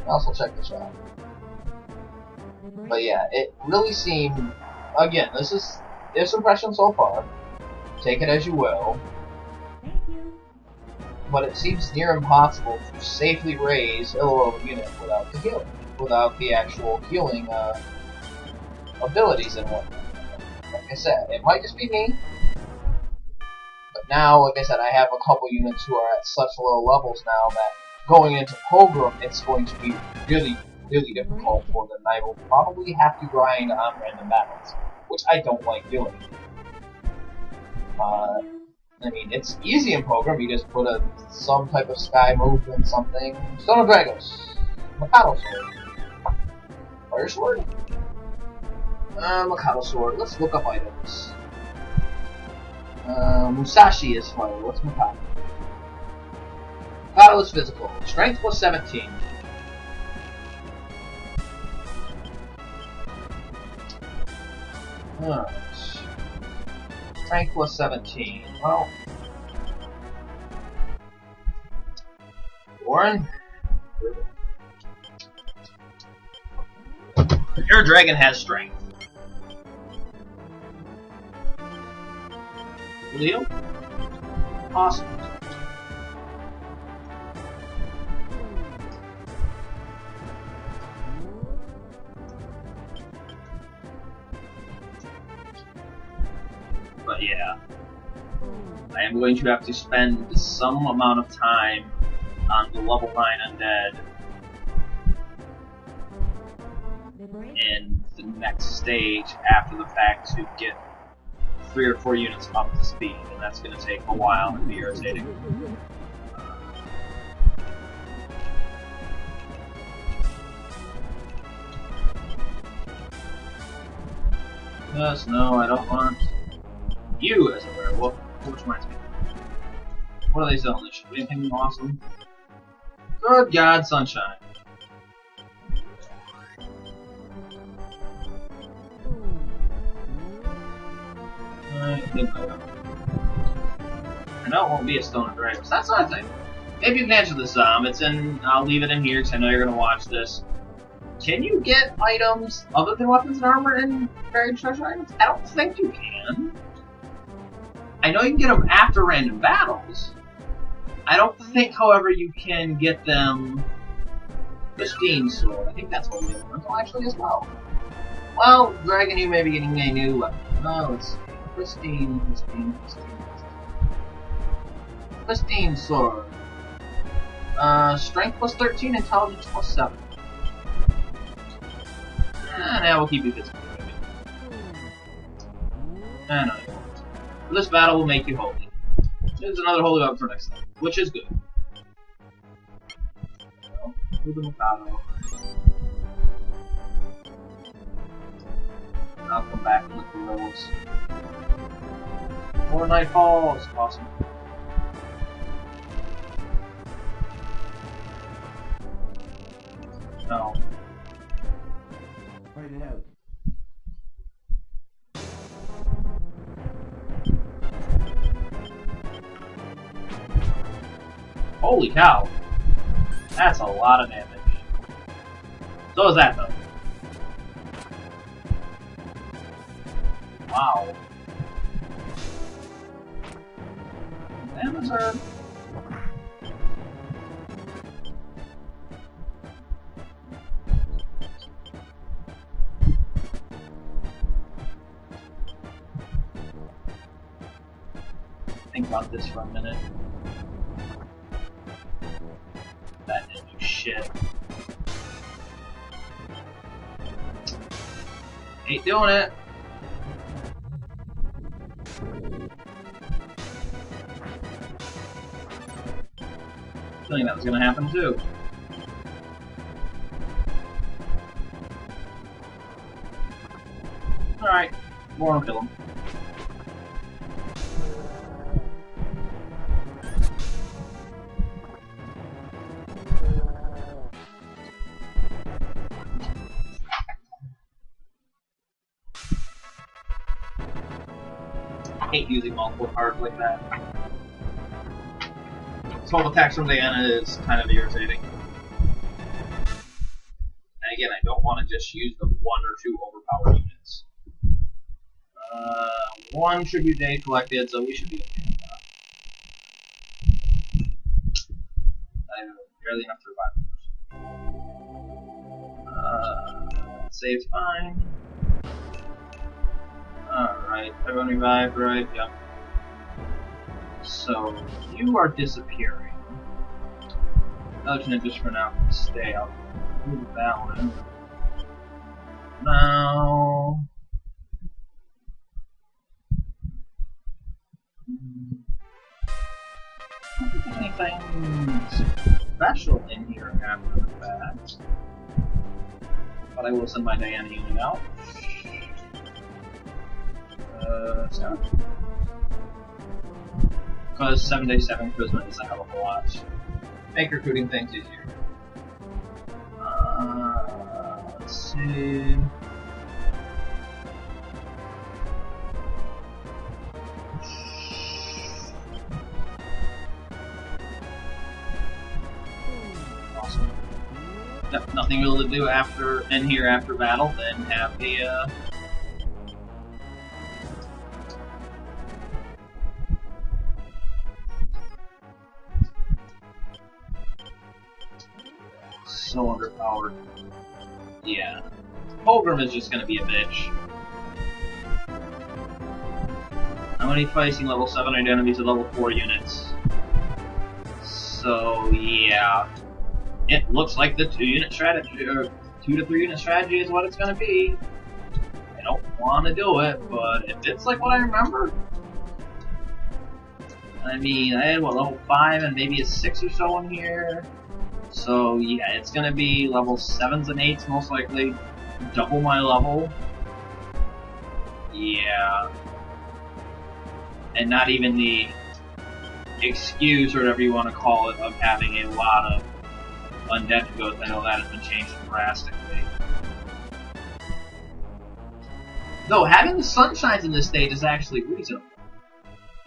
I'll also check this out. But yeah, it really seemed... again, this is impression so far. Take it as you will. But it seems near impossible to safely raise a low unit without the healing. Without the actual healing abilities and whatnot. Like I said, it might just be me, but now, like I said, I have a couple units who are at such low levels now that going into Pogrom, it's going to be really, really difficult for them. I will probably have to grind on random battles, which I don't like doing. I mean, it's easy in Pogrom, you just put some type of sky movement, something. Stone of Dragos. Mikado Sword. Fire Sword? Mikado Sword. Let's look up items. Musashi is fire. What's Mikado? Mikado is physical. Strength plus 17. Alright. Strength plus 17. Well. Warren? Your dragon has strength. Leo? Awesome. But yeah, I am going to have to spend some amount of time on the level 9 undead in the next stage after the fact to get 3 or 4 units up to speed, and that's going to take a while and be irritating. Yes, no, I don't want you as a werewolf. Which reminds me. What are they selling this shit? Anything awesome? Good God, sunshine. I know it won't be a Stone of Dragons. That's not a thing. Maybe you can answer this. It's in. I'll leave it in here because I know you're gonna watch this. Can you get items other than weapons and armor in buried treasure items? I don't think you can. I know you can get them after random battles. I don't think, however, you can get them pristine sword. I think that's what the elemental actually as well. Well, Dragon, you may be getting a new weapon. Oh, let's see. Pristine sword. Strength plus 13, intelligence plus 7. Now we'll keep you physical. No. This battle will make you holy. There's another holy weapon for next time, which is good. I'll come back and look for those. More night falls. Awesome. No. Fight it out. Holy cow. That's a lot of damage. So is that though. Wow. Damage her. Think about this for a minute. That didn't do shit. Ain't doing it. Feeling that was gonna happen too. Alright, more will kill him. I hate using multiple cards like that. 12 attacks from Diana is kind of irritating. And again, I don't want to just use the 1 or 2 overpowered units. 1 tribute day collected, so we should be okay with that. I have barely enough to revive. Save's fine. Alright, everyone revived, right? Yep. So, you are disappearing. Legend just for now can stay. I'll move that one. Now. I don't think there's anything special in here after the fact. But I will send my Diana unit out. So. Because 7-day-7 charisma is a hell of a lot. Make recruiting things easier. Let's see. Awesome. Yep, nothing really to do after in here after battle, then have the so underpowered. Yeah. Ogre is just gonna be a bitch. I'm gonna be facing level 7 enemies with level 4 units. So yeah. It looks like the 2-unit strategy, or 2 to 3 unit strategy is what it's gonna be. I don't wanna do it, but if it's like what I remember. I mean, I had what, level 5 and maybe a 6 or so in here. So yeah, it's gonna be level 7s and 8s most likely. Double my level. Yeah. And not even the excuse or whatever you want to call it of having a lot of undead to go. I know that has been changed drastically. Though having the sunshines in this stage is actually reasonable.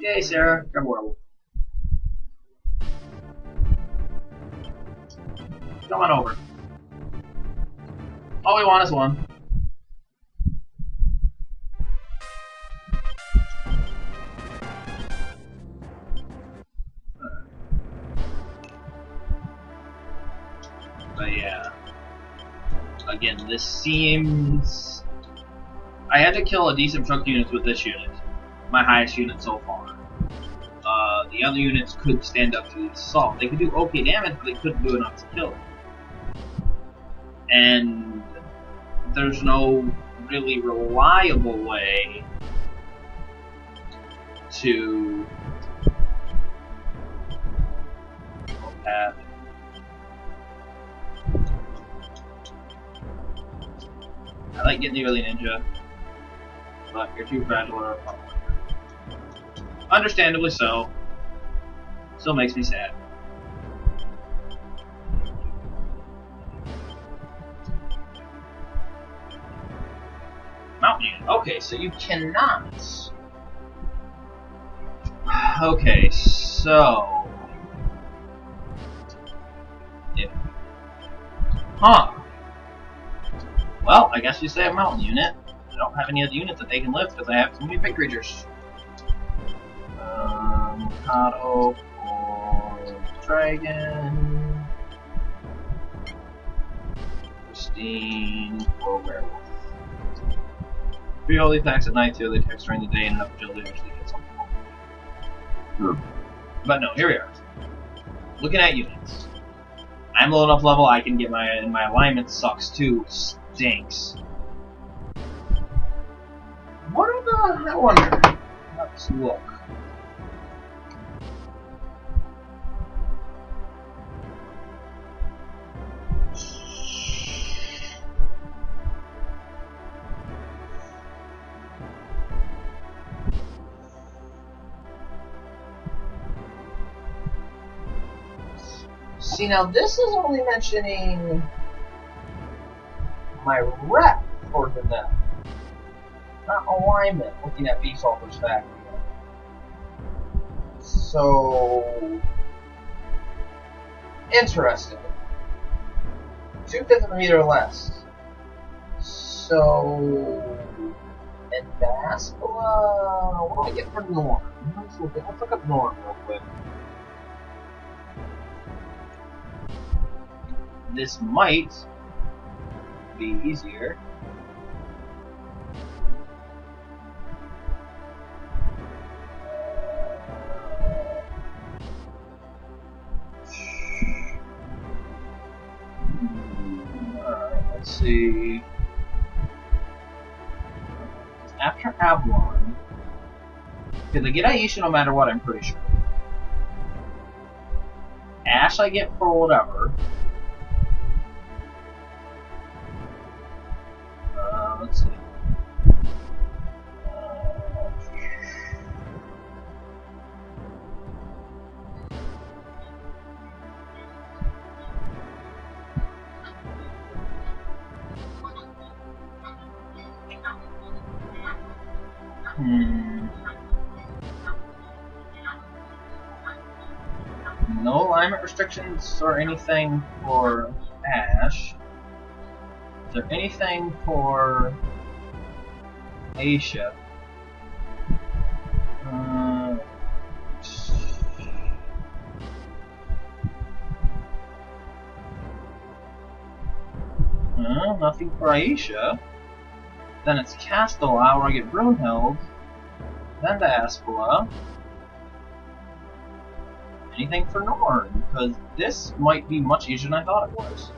Yay, Sarah, you're mortal. Come on over. All we want is one. But yeah. Again, this seems... I had to kill a decent chunk of units with this unit. My highest unit so far. The other units could stand up to the assault. They could do okay damage, but they couldn't do enough to kill it. And there's no really reliable way to have I like getting the early ninja, but you're too fragile or a problem. Understandably so. Still makes me sad. Mountain unit. Okay, so you cannot. Okay, so. If. Huh. Well, I guess you say a mountain unit. I don't have any other units that they can lift because I have too many big creatures. Mikado or Dragon. Christine or Werewolf. 3 holy attacks at night, 2 holy attacks during the day, and enough agility to actually get something. But no, here we are. Looking at units. I'm low enough level I can get my alignment sucks too. Stinks. What are the... I wonder. Let's look. See, now this is only mentioning my rep for the net, not alignment, looking at Beast Alpha's factory. So, interesting. 2/5 of a meter or less. So, and Vascula, what do I get for Norm? Let's look up Norm real quick. This might be easier. Alright, let's see. After Avalon, because I get Aisha no matter what, I'm pretty sure. Ash I get for whatever. Let's see. No alignment restrictions or anything for Ash. Is there anything for Aisha? Nothing for Aisha. Then it's Castellar where I get Brunhild. Then to Aspula. Anything for Norn? Because this might be much easier than I thought it was.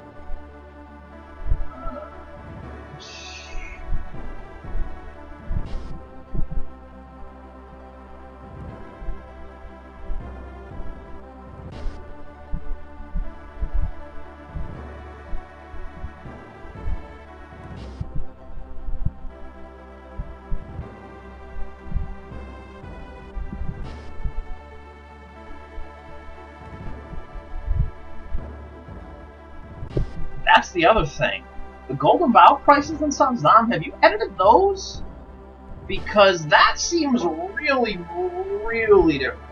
That's the other thing. The Golden Bow prices in Sanzam, have you edited those? Because that seems really, really different.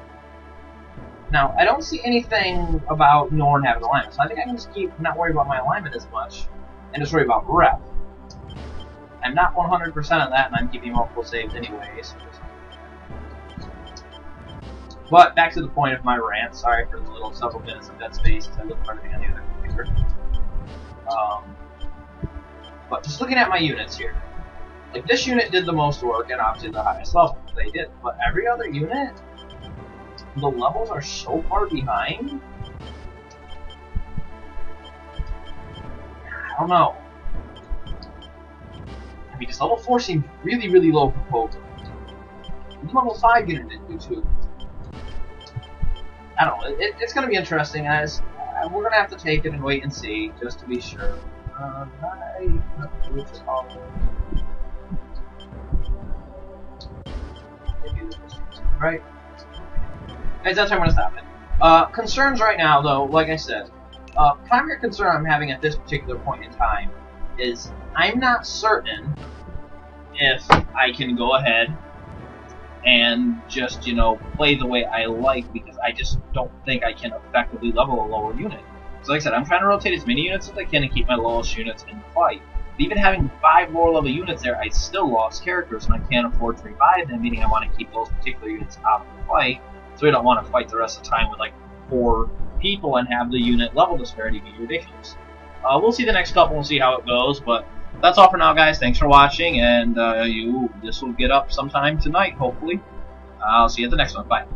Now, I don't see anything about Norn having alignment, so I think I can just keep not worry about my alignment as much, and just worry about rep. I'm not 100% on that, and I'm keeping multiple saves anyways. But back to the point of my rant. Sorry for the little several minutes of dead space because I looked for everything on the other computer. But just looking at my units here, like this unit did the most work and obviously the highest level. They did, but every other unit, the levels are so far behind. I don't know. I mean, this level 4 seemed really, really low for Poker. The level 5 unit didn't do too. I don't know. It's going to be interesting, guys. We're going to have to take it and wait and see, just to be sure. Right? Guys, that's how I'm going to stop it. Concerns right now, though, like I said, primary concern I'm having at this particular point in time is I'm not certain if I can go ahead and just, you know, play the way I like, because I just don't think I can effectively level a lower unit. So like I said, I'm trying to rotate as many units as I can and keep my lowest units in the fight. But even having 5 lower level units there, I still lost characters and I can't afford to revive them, meaning I want to keep those particular units out of the fight, so we don't want to fight the rest of the time with like 4 people and have the unit level disparity be ridiculous. We'll see the next couple and see how it goes, but that's all for now, guys. Thanks for watching, and this will get up sometime tonight, hopefully. I'll see you at the next one. Bye.